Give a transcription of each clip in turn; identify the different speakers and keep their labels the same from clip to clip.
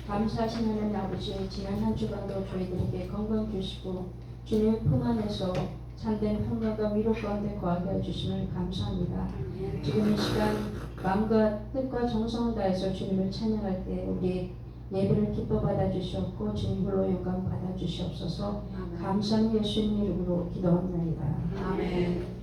Speaker 1: 감사하신 하나님 아버지, 지난 한 주간도 저희들에게 건강 주시고 주님의 품 안에서 참된 평강과 위로 가운데 거하게 해주심을 감사합니다. 지금 이 시간 마음과 뜻과 정성을 다해서 주님을 찬양할 때 우리 예배를 기뻐 받아주시옵고 주님 홀로 영광 받아주시옵소서. 감사는 예수님 이름으로 기도합니다. 아멘.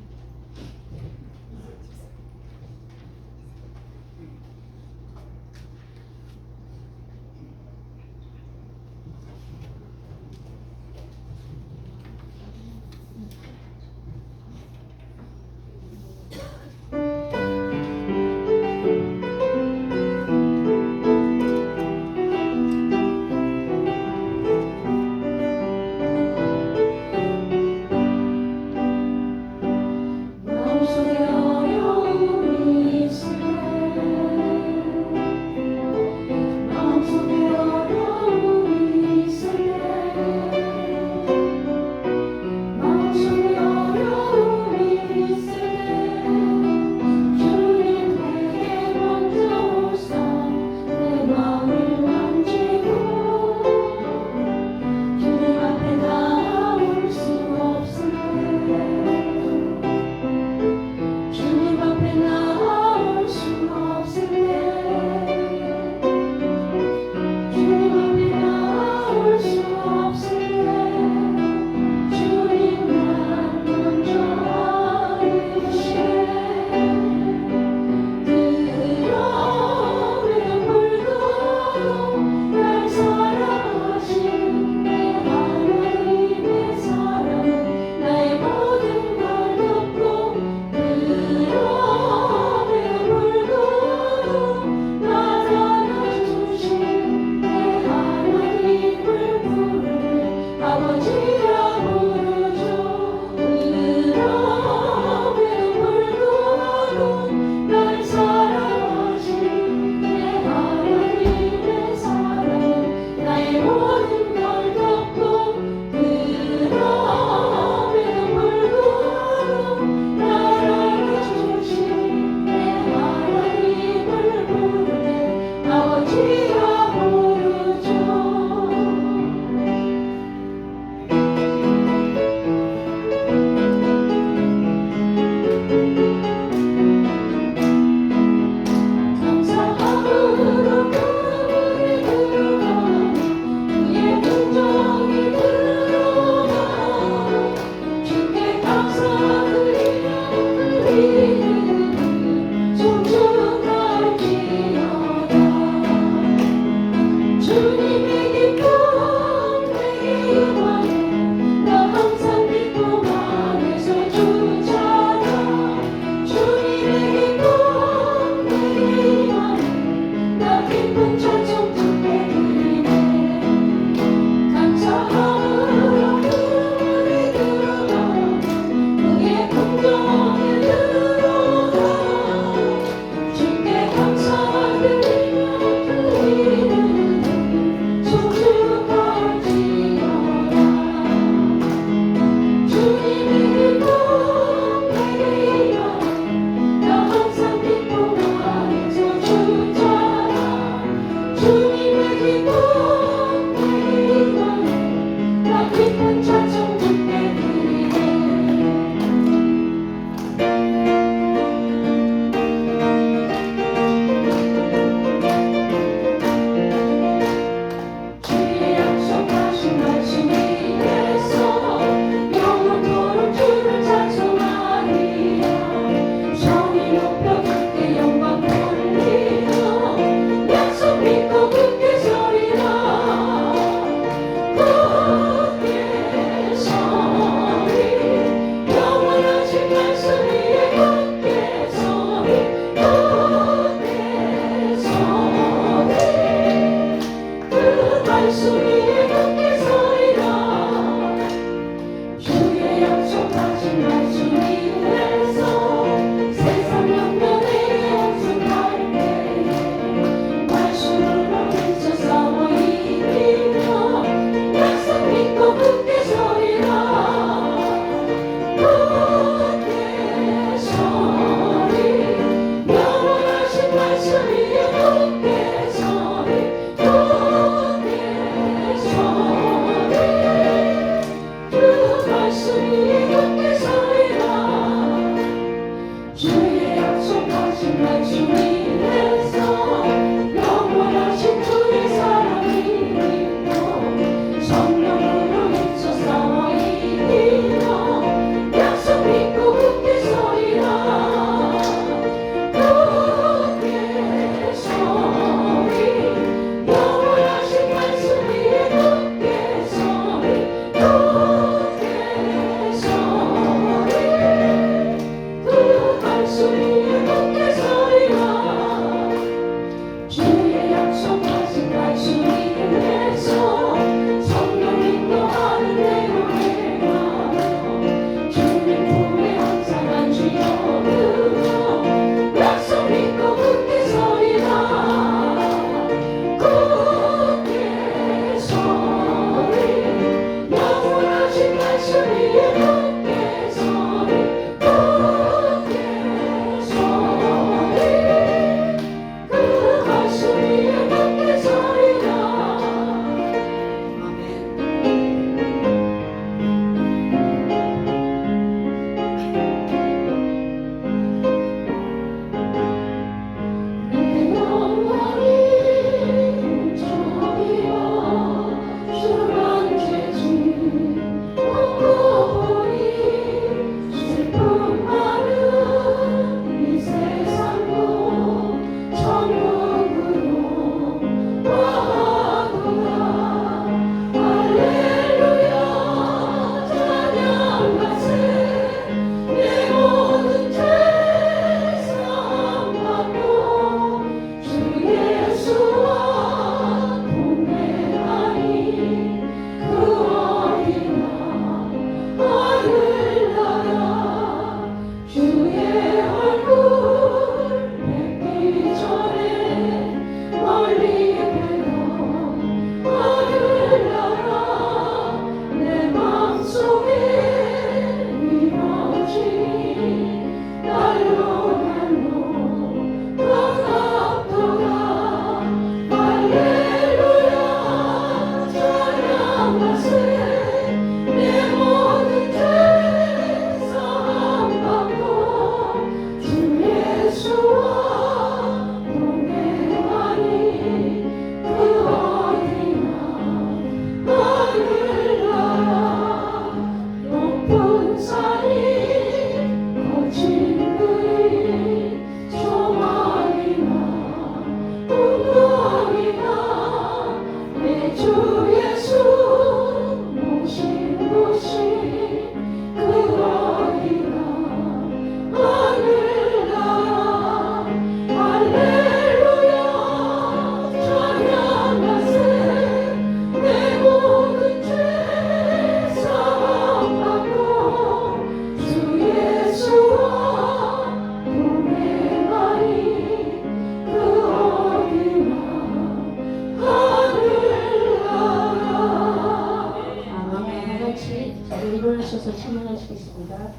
Speaker 1: 일어나셔서 찬양하시겠습니다.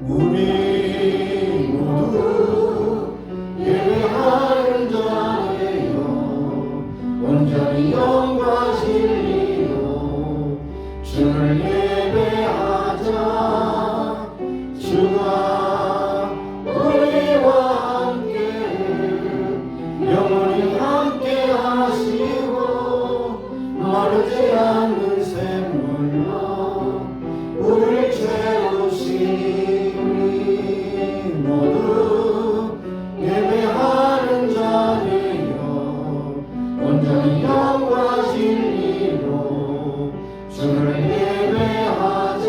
Speaker 2: 우리 모두 예배하는 자예요. 온전히 영과 진리로 주를 예배하자. 주가 우리와 함께 영원히 함께 하시고 마르지 않는 샘물로 우리를 채우시니 모두 예배하는 자예요. 온전히 영과 진리로 주를 예배하자.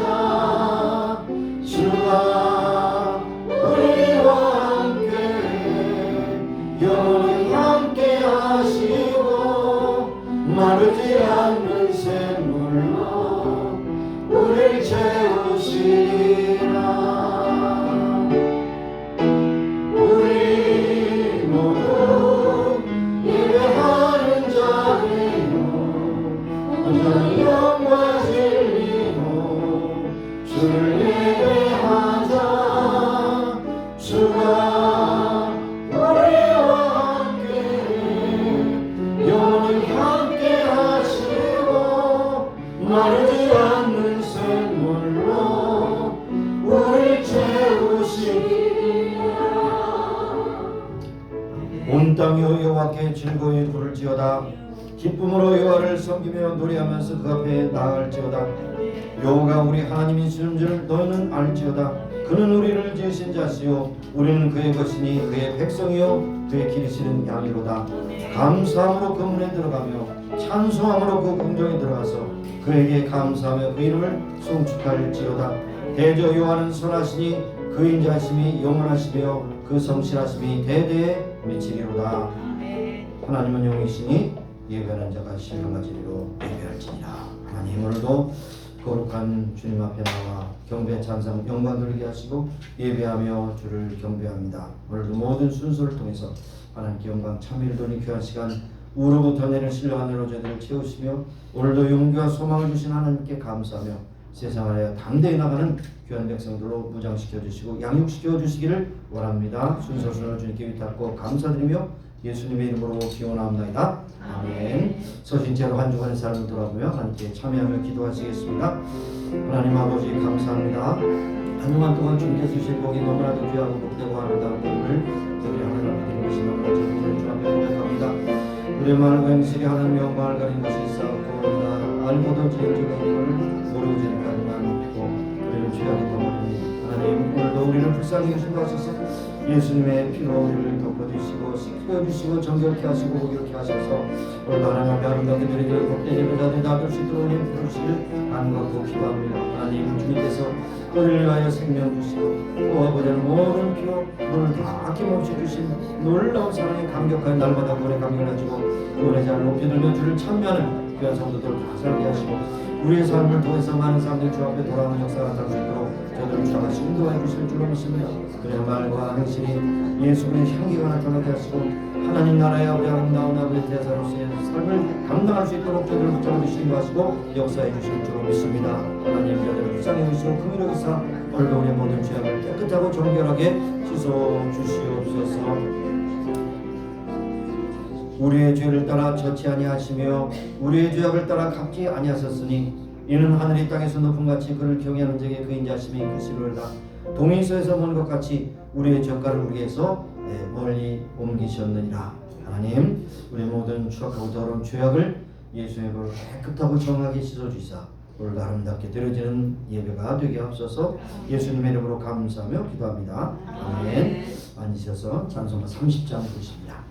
Speaker 2: 주가 우리와 함께 영원히 함께 하시고 마르지 않는 샘물로 우리를 채우시리라. 우리 모두 예배하는 자예요. 온전히 영과 진리로 주를 예배하자. 주가 우리와 함께 영원히 함께 하시고 마르지 않는 샘물로 우리를 채우시리라. 온 땅이여 여호와께 즐거이 부를지어다. 기쁨으로 여호와를 섬기며 노래하면서 그 앞에 나아갈지어다. 여호와가 우리 하나님이시는 줄 너희는 알지어다. 그는 우리를 지으신 자시요 우리는 그의 것이니 그의 백성이요 그의 기르시는 양이로다. 감사함으로 그 문에 들어가며 찬송함으로 그 궁정에 들어가서 그에게 감사하며 그 이름을 송축할지어다. 대저 여호와는 선하시니 그 인자하심이 영원하시며 그 성실하심이 대대에 미치리로다. 하나님은 영이시니 예배하는 자가 신령하지리로 예배할지니라. 하나님 오늘도 거룩한 주님 앞에 나와 경배 찬송 영광 돌리게 하시고 예배하며 주를 경배합니다. 오늘도 모든 순서를 통해서 하나님께 영광 참미를 돌린 귀한 시간 우로부터 내는 신령한 은혜로 저희들을 채우시며 오늘도 용기와 소망을 주신 하나님께 감사하며 세상을 당대히 나가는 귀한 백성들로 무장시켜 주시고 양육시켜 주시기를 원합니다. 순서순을 주님께 위탁고 감사드리며 예수님의 이름으로 기원합니다. 아멘. 서신체로 한 주간의 삶을 돌아보며 하나님께 참여하며 기도하시겠습니다. 하나님 아버지 감사합니다. 한 주간 동안 주님께서 주신 복이 너무나도 귀하고 복되고 아름다운 것을 우리 하나님 앞에 드린 것이 너무나 정말 주 앞에 고백합니다. 우리의 말과 행실이 하나님의 영광을 가린 것이 있사옵고 알고도 지은 적은 것을 모르고 지은 까지만 믿고 우리를 죄악에 덮어버리니 하나님 오늘도 우리를 불쌍히 여기신 것이서 예수님의 피로 우리를 덮어주시고 씻겨주시고 정결케 하시고 호기롭게 하셔서 오늘도 하나님 앞에 아름답게 드리기를 복된 예배자들이 나들 수 있도록 우리의 부르시기를 간곡히 기도합니다. 하나님 주님께서 우리를 위하여 생명 주시고 또 아버지는 모든 피로 너를 다 아낌없이 주신 놀라운 사랑에 감격하여 날마다 구원의 감격을 가지고 구원의 자를 높이 들며 주를 찬미하는 귀한 성도들을 다 살게 하시고 우리의 삶을 통해서 많은 사람들이 주 앞에 돌아오는 역사가 나타날 수 있도록 저들을 주 앞에 인도해 주실 줄로 믿습니다. 그의 말과 행실이 예수 그리스도의 향기가 나타나게 하시고 하나님 나라의 아버지 아름다운 아버지 대사로서의 삶을 감당할 수 있도록 저들을 붙잡아 주시기도 하시고 역사해 주실 줄로 믿습니다. 하나님 저들을 불쌍히 여기시고 긍휼히 여기사 오늘도 우리의 모든 죄악을 깨끗하고 정결하게 씻어 주시옵소서. 우리의 죄를 따라 져치 아니하시며 우리의 죄악을 따라 갚지 아니하셨으니 이는 하늘이 땅에서 높은 같이 그를 경외하는 자에게 그 인자심이 크시로다. 동에서에서 먼 것 같이 우리의 젓가를 우리에서 멀리 옮기셨느니라. 하나님 우리의 모든 추악하고 더러운 죄악을 예수의 보혈로 깨끗하고 정하게 씻어주시사 오늘 아름답게 드려지는 예배가 되게 하옵소서. 예수님의 이름으로 감사하며 기도합니다. 아멘. 앉으셔서 찬송가 30장 부르십니다.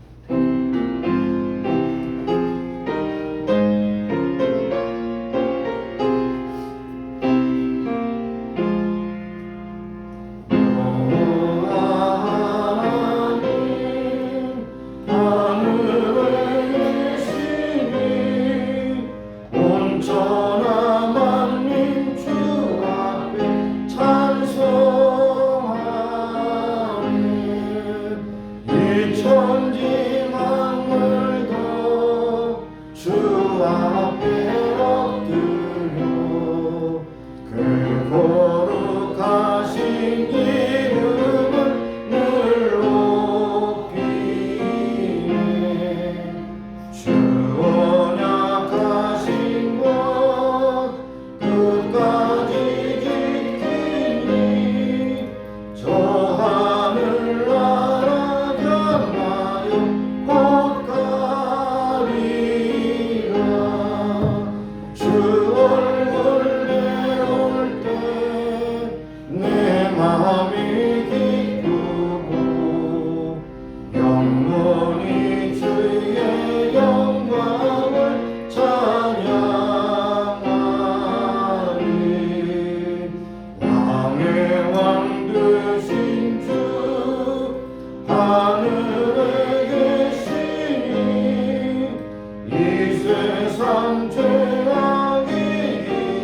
Speaker 3: 죄악이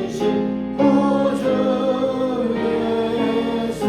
Speaker 3: 이신 구주 예수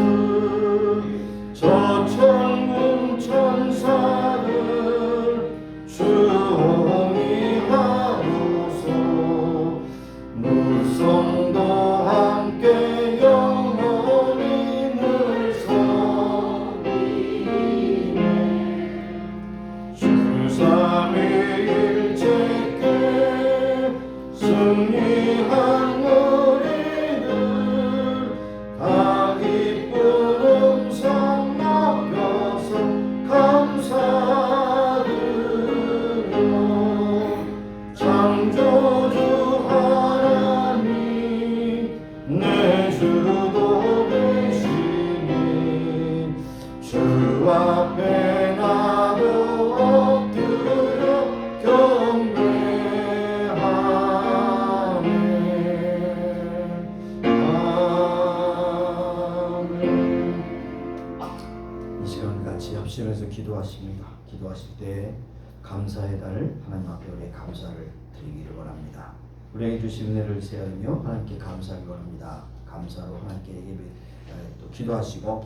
Speaker 2: 합심해서 기도하십니다. 기도하실 때 감사의 달 하나님 앞에 우리의 감사를 드리기를 원합니다. 우리에게 주신 은혜를 세하며 하나님께 감사하기 원합니다. 감사로 하나님께 예배 또 기도하시고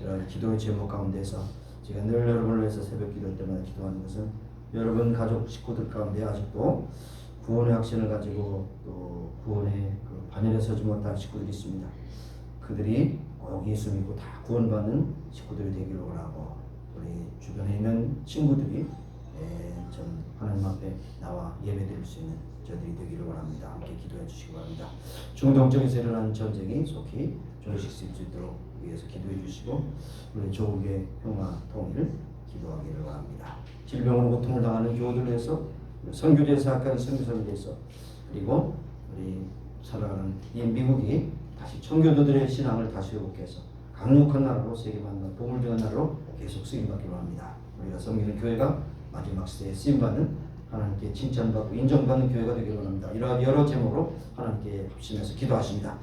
Speaker 2: 이런 기도의 제목 가운데서 제가 늘 여러분을 위해서 새벽 기도 때마다 기도하는 것은 여러분 가족 식구들 가운데 아직도 구원의 확신을 가지고 또 구원의 그 반열에 서지 못한 식구들이 있습니다. 그들이 꼭 예수 믿고 다 구원받는 식구들이 되기를 원하고 우리 주변에 있는 친구들이 좀 하나님 앞에 나와 예배드릴 수 있는 저들이 되기를 원합니다. 함께 기도해 주시기 바랍니다. 중동 쪽에서 일어난 전쟁이 속히 종식될 수 있도록 위해서 기도해 주시고 우리 조국의 평화 통일 기도하기를 원합니다. 질병으로 고통을 당하는 교우들을 위해서 선교제에 사역하는 선교사를 위해서 그리고 우리 살아가는 이 미국이 다시 청교도들의 신앙을 다시 회복해서 강력한 나라로 세계만방 복을 주는 나라로 계속 쓰임받기로 합니다. 우리가 섬기는 교회가 마지막 시대에 쓰임받는 하나님께 칭찬받고 인정받는 교회가 되기를 원합니다. 이러한 여러 제목으로 하나님께 합심해서 기도하십니다.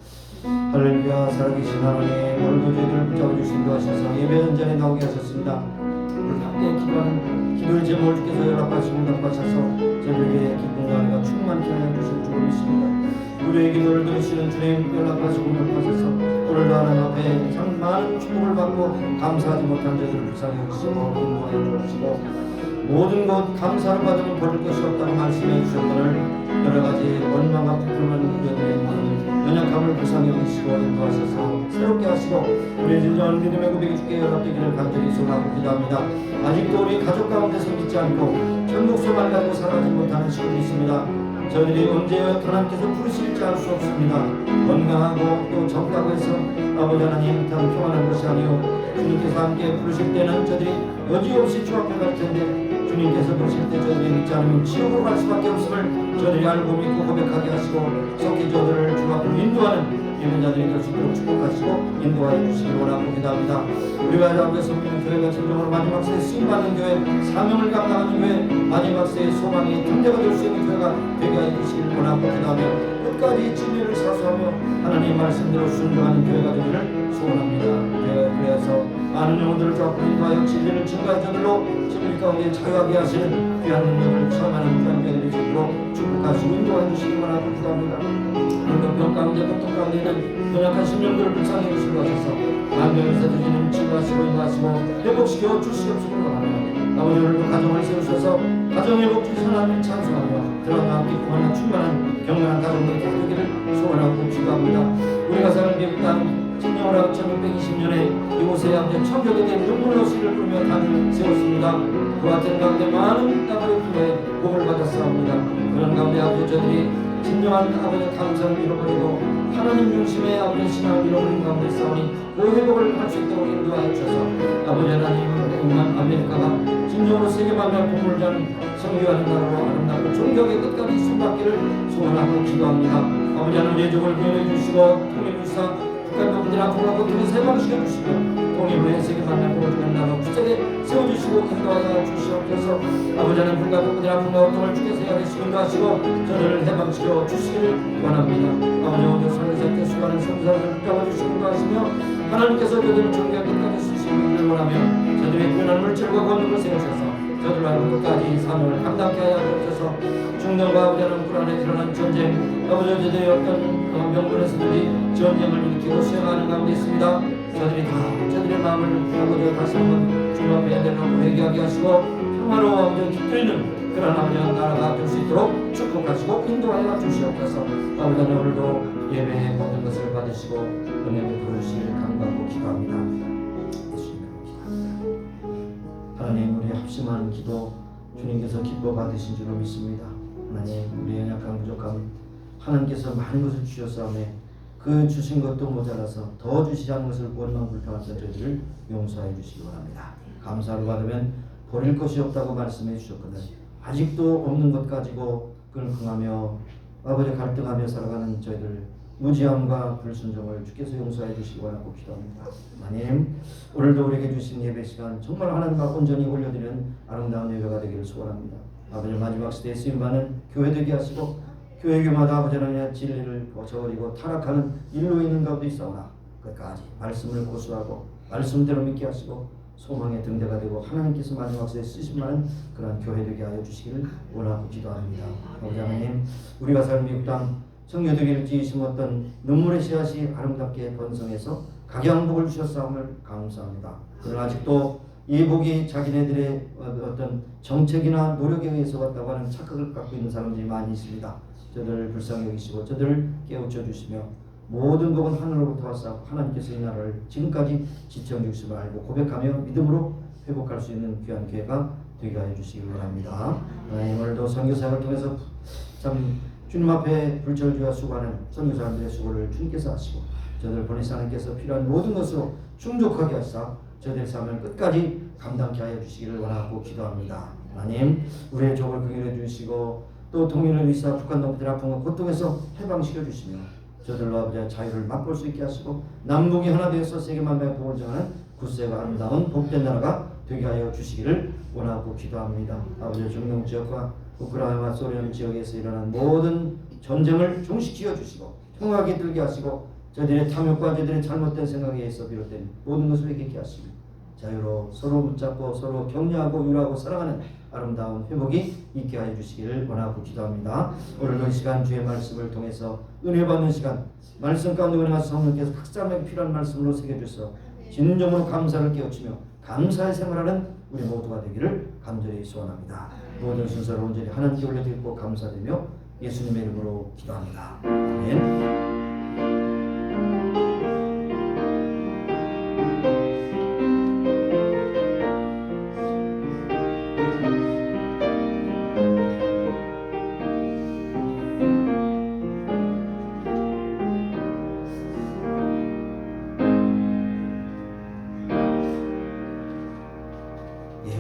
Speaker 2: 할렐루야. 살아계신 하나님, 오늘도 저희들을 붙잡아 주신 도하셔서 예배 현장에 나오게 하셨습니다. 우리 함께 기도하는 기도의 제목을 주께서 연락하시고 응답하셔서 저희에게 기쁨과 은혜가 충만케 하여 주실 줄 믿습니다. 우리의 기도를 들으시는 주님 연락하시고 응답하셔서 오늘도 하나님 앞에 참 많은 축복을 받고 감사하지 못한 저희들을 불쌍히 여기시고 인도하여 주시고 모든 것 감사를 받으면 버릴 것이 없다고 말씀해 주셨거늘 여러 가지 원망과 부끄러운 우리들의 모든 연약함을 불쌍히 여기시고 인도하셔서 새롭게 하시고 우리의 진정한 믿음의 고백이 주께 연합되기를 간절히 소망하고 기도합니다. 아직도 우리 가족 가운데서 믿지 않고 천국 소망을 가지고 살아가지 못하는 시간이 있습니다. 저희들이 언제 하나님께서 부르실지 알 수 없습니다. 건강하고 또 적다고 해서 아버지 하나님 참 평안한 것이 아니오 주님께서 함께 부르실 때는 저들이 여지없이 주 앞에 갈 텐데 주님께서 부르실 때 저들이 믿지 않으면 지옥으로 갈 수밖에 없음을 저들이 알고 믿고 고백하게 하시고 속히 저들을 주 앞으로 인도하는 예배자들이 될 수 있도록 축복하시고 인도하여 주시길 원하고 기도합니다. 우리가 앞에 섬기는 교회가 진정으로 마지막 세에 쓰임받는 교회, 사명을 감당하는 교회, 마지막 세의 소망의 통제가 될 수 있는 교회가 되게 하여 주시길 원하고 기도하며 끝까지 진리를 사수하며 하나님 말씀대로 순종하는 교회가 되기를 소원합니다. 그래서 많은 영혼들을 주 앞으로 인도하여 진리를 증거하여 저들로 진리 가운데 자유하게 하시는 귀한 능력을 체험하는 귀한 교회들이 되도록 축복하시고 인도하여 주시길 원하고 기도합니다. 병 가운데 고통 가운데 있는 연약한 심령들을 불쌍히 여기시고 하셔서 만병에서 드시는 치유하시고 인도하시고 회복시켜 주시옵소서 원합니다. 아버지 오늘도 가정을 세우셔서 가정 회복 주신 하나님을 찬송하며 드라마 기쁨하는 충만한 경건한 가정들이 되기를 소원하고 기도합니다. 우리가 사는 미국 땅 진정으로 1620년에 이곳에 아버지 청교도 된 눈물로 씨를 부르며 단을 세웠습니다. 그 같은 가운데 많은 땅의 품에 복을 받았사옵니다. 그런 가운데 아버지 저들이 진정한 아버지의 감사를 잃어버리고 하나님 중심의 아버지의 신앙을 잃어버린 가운데 싸우니 그 회복을 할 수 있도록 인도하여 주셔서 아버지 하나님 오만 아메리카가 진정으로 세계 만날 복을 자는 성교하는 나라로 아름답고 종교의 끝까지 숨받기를 소원하고 기도합니다. 아버지 하나님 예족을 구현해 주시고 통일을 주사 북한 분들 앞으로 고통에서 해방시켜 주시고 통일로 세계 만날 복을 주는 나라 굳세게 세워주시고 인도하여 주시옵소서. 아버지 하나님 불과 분들 앞으로 고통을 주께서 해하시고 인도하시고 저들을 해방시켜 주시기를 원합니다. 아버지 오늘 성교사께 수많은 성사를 붙잡아 주시고 인도하시며 하나님께서 저들을 종교의 끝까지 쓰시기를 원하며 저들의 구원한 물질과 권능을 세우셔서 저들과 끝까지 사명을 감당케 하여 주옵소서. 중동과 아버지는 불안에 일어난 전쟁 아버지 저들의 어떤 명분에서든지 전쟁을 일으키고 수행하는 가운데 있습니다. 저들이 다 저들의 마음을 아버지가 다시 한번 주님 앞에 내려놓고 회개하게 하시고 평화로 아버지 기쁘리는 그런 아버지의 나라가 될 수 있도록 축복하시고 인도하여 주시옵소서. 아버지 오늘도 예배의 모든 것을 받으시고 은혜 베풀어 주시기를 간구하고 기도합니다. 하나님 우리 합심한 기도 주님께서 기뻐 받으신 줄로 믿습니다. 하나님 우리의 연약함 부족함 하나님께서 많은 것을 주셨사오매 그 주신 것도 모자라서 더 주시지 않은 것을 원망 불평하던 저희들을 용서해 주시기 원합니다. 감사를 받으면 버릴 것이 없다고 말씀해 주셨거든 아직도 없는 것 가지고 끙끙하며 아버지 갈등하며 살아가는 저희들 무지함과 불순종을 주께서 용서해 주시기 원하고 기도합니다. 하나님 오늘도 우리에게 주신 예배 시간 정말 하나님 앞 온전히 올려드리는 아름다운 예배가 되기를 소원합니다. 아버지 마지막 시대에 쓰임받는 교회 되게 하시고 교회마다 아버지 하나님의 진리를 저버리고 타락하는 일로 있는 가운데 있사오나 끝까지 말씀을 고수하고 말씀대로 믿게 하시고 소망의 등대가 되고 하나님께서 마지막 세에 쓰실 만한 그러한 교회 되게 하여 주시기를 원하고 기도합니다. 아버지 하나님, 우리가 살 미국 땅 성녀들을 지으심었던 눈물의 씨앗이 아름답게 번성해서 각양복을 주셨사함을 감사합니다. 그러나 아직도 이 복이 자기네들의 어떤 정책이나 노력에 의해서 왔다고 하는 착각을 갖고 있는 사람들이 많이 있습니다. 저들을 불쌍히 여기시고 저들을 깨우쳐 주시며 모든 복은 하늘로부터 왔사오고 하나님께서 이 나라를 지금까지 지켜 주심을 알고 고백하며 믿음으로 회복할 수 있는 귀한 기회가 되게 하여 주시기 바랍니다. 오늘도 선교사역을 통해서 참 주님 앞에 불철주야 수고하는 선교사람들의 수고를 주님께서 하시고 저들 보내신 하나님께서 필요한 모든 것으로 충족하게 하사 저들의 삶을 끝까지 감당케 하여 주시기를 원하고 기도합니다. 하나님, 우리의 족을 긍휼해 주시고 또 동일을 위사 북한 동포들 아픈 것 고통에서 해방시켜 주시며 저들로 아버지의 자유를 맛볼 수 있게 하시고 남북이 하나 되어서 세계 만방의 복을 전하는 굳세고 아름다운 복된 나라가 되게 하여 주시기를 원하고 기도합니다. 아버지의 중동 지역과 우크라이나 소련 지역에서 일어난 모든 전쟁을 종식지어 주시고 평화하게 들게 하시고 저들의 탐욕과 저들의 잘못된 생각에 의해서 비롯된 모든 것을 회개케 하시고 자유로 서로 붙잡고 서로 격려하고 위로하고 사랑하는 아름다운 회복이 있게 하여 주시기를 원하고 기도합니다. 오늘도 이 시간 주의 말씀을 통해서 은혜 받는 시간, 말씀 가운데 은혜하신 성령께서 각 사람에게 필요한 말씀으로 새겨주셔서 진정으로 감사를 깨우치며 감사의 생활하는 우리 모두가 되기를 간절히 소원합니다. 모든 순서를 온전히 하나님께 올려드리고 감사드리며 예수님의 이름으로 기도합니다. 아멘.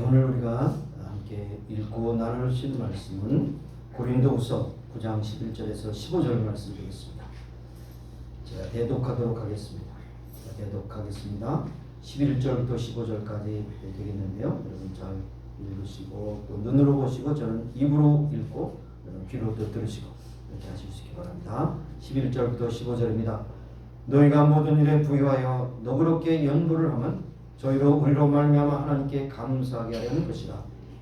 Speaker 2: 오늘 우리가 함께 읽고 나누실 말씀은 고린도후서 9장 11절에서 15절 말씀 되겠습니다. 제가 대독하도록 하겠습니다. 대독하겠습니다. 11절부터 15절까지 되겠는데요. 여러분 잘 읽으시고 또 눈으로 보시고 저는 입으로 읽고 여러분 귀로 또 들으시고 이렇게 하실 수 있기 바랍니다. 11절부터 15절입니다. 너희가 모든 일에 부유하여 너그럽게 연구를 하면 저희로 우리로 말미암아 하나님께 감사하게 하려는 것이라.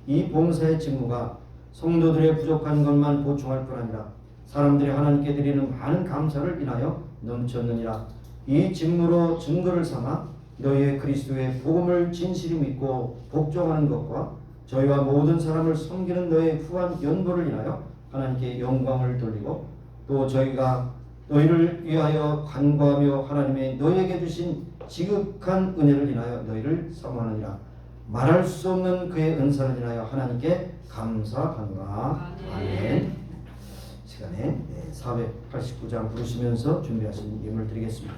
Speaker 2: 이 봉사의 직무가 성도들의 부족한 것만 보충할 뿐 아니라 사람들이 하나님께 드리는 많은 감사를 인하여 넘쳤느니라. 이 직무로 증거를 삼아 너희의 그리스도의 복음을 진실히 믿고 복종하는 것과 저희와 모든 사람을 섬기는 너희의 후한 연보를 인하여 하나님께 영광을 돌리고 또 저희가 너희를 위하여 간구하며 하나님의 너희에게 주신 지극한 은혜를 인하여 너희를 사모하느니라. 말할 수 없는 그의 은사를 인하여 하나님께 감사하노라. 아멘. 시간에 489장 부르시면서 준비하신 예물 드리겠습니다.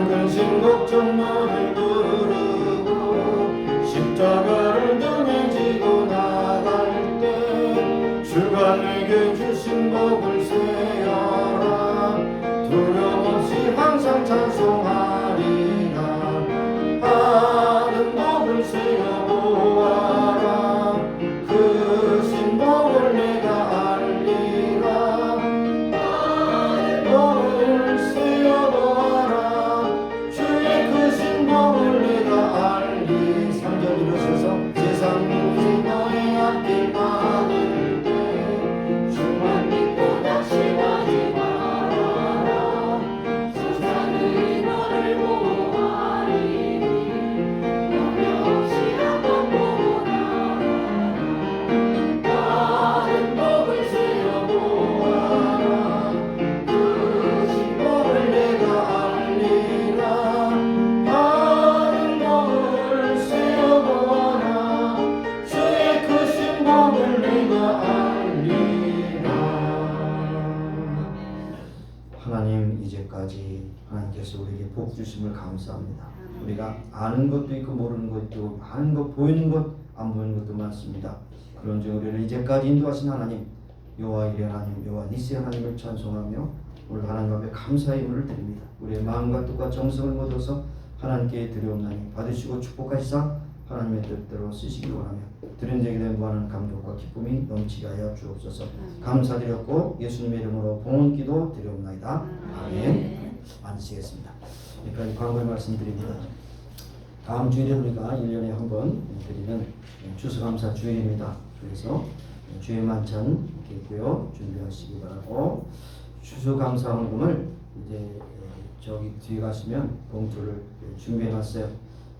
Speaker 2: 근심 걱정 너를 부르고 십자가를 등에 지고 나갈 때 주가 내게 주신 복을 세어라. 두려움 없이 항상 찬송하리라. 받은 복을 세어 보아라. 그 신복을 내가 알리라. 받은 복을 세어 보아라. 복을 내가 알리. 3절 일어서서 세상 모든 너의 앞길 막을 때 주만 믿고 낙심하지 말아라. 세상의 하나님께서 우리에게 복 주심을 감사합니다. 우리가 아는 것도 있고 모르는 것도 있고 많은 것, 보이는 것, 안 보이는 것도 많습니다. 그런즉 우리를 이제까지 인도하신 하나님, 여호와 이레 하나님, 여호와 니시 하나님을 찬송하며 오늘 하나님 앞에 감사의 예물을 드립니다. 우리의 마음과 뜻과 정성을 모아서 하나님께 드리옵나니 받으시고 축복하시사 하나님의 뜻대로 쓰시기 원하며 드린 자에게 대한 무한한 감격과 기쁨이 넘치게 하여 주옵소서. 감사드렸고 예수님의 이름으로 봉헌 기도 드리옵나이다. 아멘. 앉으시겠습니다. 여기까지 광고의 말씀드립니다. 다음 주일에 우리가 1년에 한 번 드리는 추수감사 주일입니다. 그래서 주의 만찬 이렇게 있고요. 준비하시기 바라고, 추수감사 헌금을 이제 저기 뒤에 가시면 봉투를 준비해 놨어요.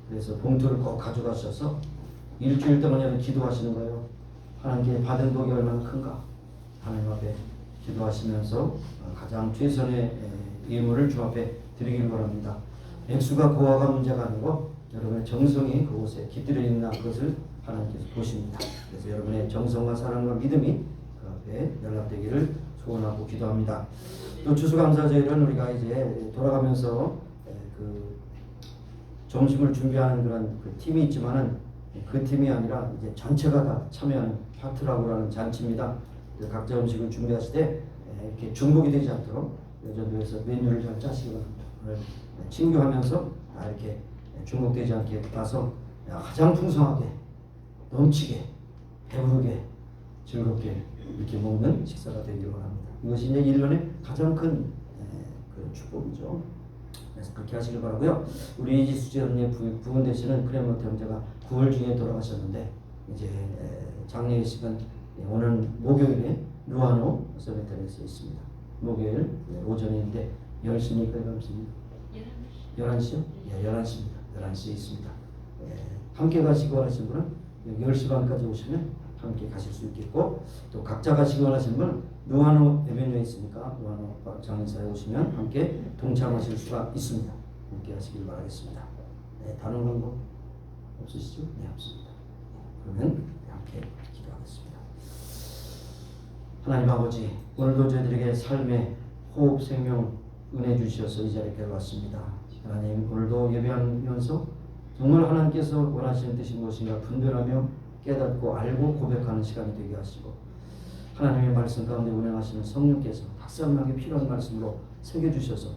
Speaker 2: 그래서 봉투를 꼭 가져가셔서 일주일 동안 기도하시는 거예요. 하나님께 받은 복이 얼마나 큰가 하나님 앞에 기도하시면서 가장 최선의 예물을 주 앞에 드리길 바랍니다. 액수가 고와가 문제가 아니고 여러분의 정성이 그곳에 깃들어 있는 것을 하나님께서 보십니다. 그래서 여러분의 정성과 사랑과 믿음이 그 앞에 연락되기를 소원하고 기도합니다. 또 추수감사절은 우리가 이제 돌아가면서 그 점심을 준비하는 그런 그 팀이 있지만은 그 팀이 아니라 이제 전체가 다 참여하는 파트라고라는 잔치입니다. 각자 음식을 준비하실 때 이렇게 중복이 되지 않도록 여전도에서 메뉴를 잘 짜시기 바랍니다. 오늘 친교하면서 이렇게 중복되지 않게 봐서 가장 풍성하게, 넘치게, 배부르게, 즐겁게 이렇게 먹는 식사가 되기를 바랍니다. 이것이 이제 1년의 가장 큰 그 축복이죠. 그래서 그렇게 하시길 바라고요. 우리 이지수지 언니의 부분 되시는 크레모트 형제가 9월 중에 돌아가셨는데 이제 장례식은 오늘 목요일에 루아노 세메테리에서 있습니다. 목요일 오전인데 10시니까 11시요? 예, 11시입니다. 11시에 있습니다. 함께 가시기 원하시는 분은 10시 반까지 오시면 함께 가실 수 있겠고, 또 각자 가시기 원하시는 분은 루아노 에베뉴에 있으니까 루아노 장례사에 오시면 함께 동참하실 수가 있습니다. 함께 하시길 바라겠습니다. 네, 다른 방법 없으시죠? 네, 없습니다. 그러면 함께 기도하겠습니다. 하나님 아버지, 오늘도 저희들에게 삶의 호흡, 생명, 은혜 주셔서 이 자리에 왔습니다. 하나님, 오늘도 예배하면서 정말 하나님께서 원하시는 뜻이 무엇인가 분별하며 깨닫고 알고 고백하는 시간이 되게 하시고, 하나님의 말씀 가운데 운행하시는 성령께서 각사하게 필요한 말씀으로 새겨주셔서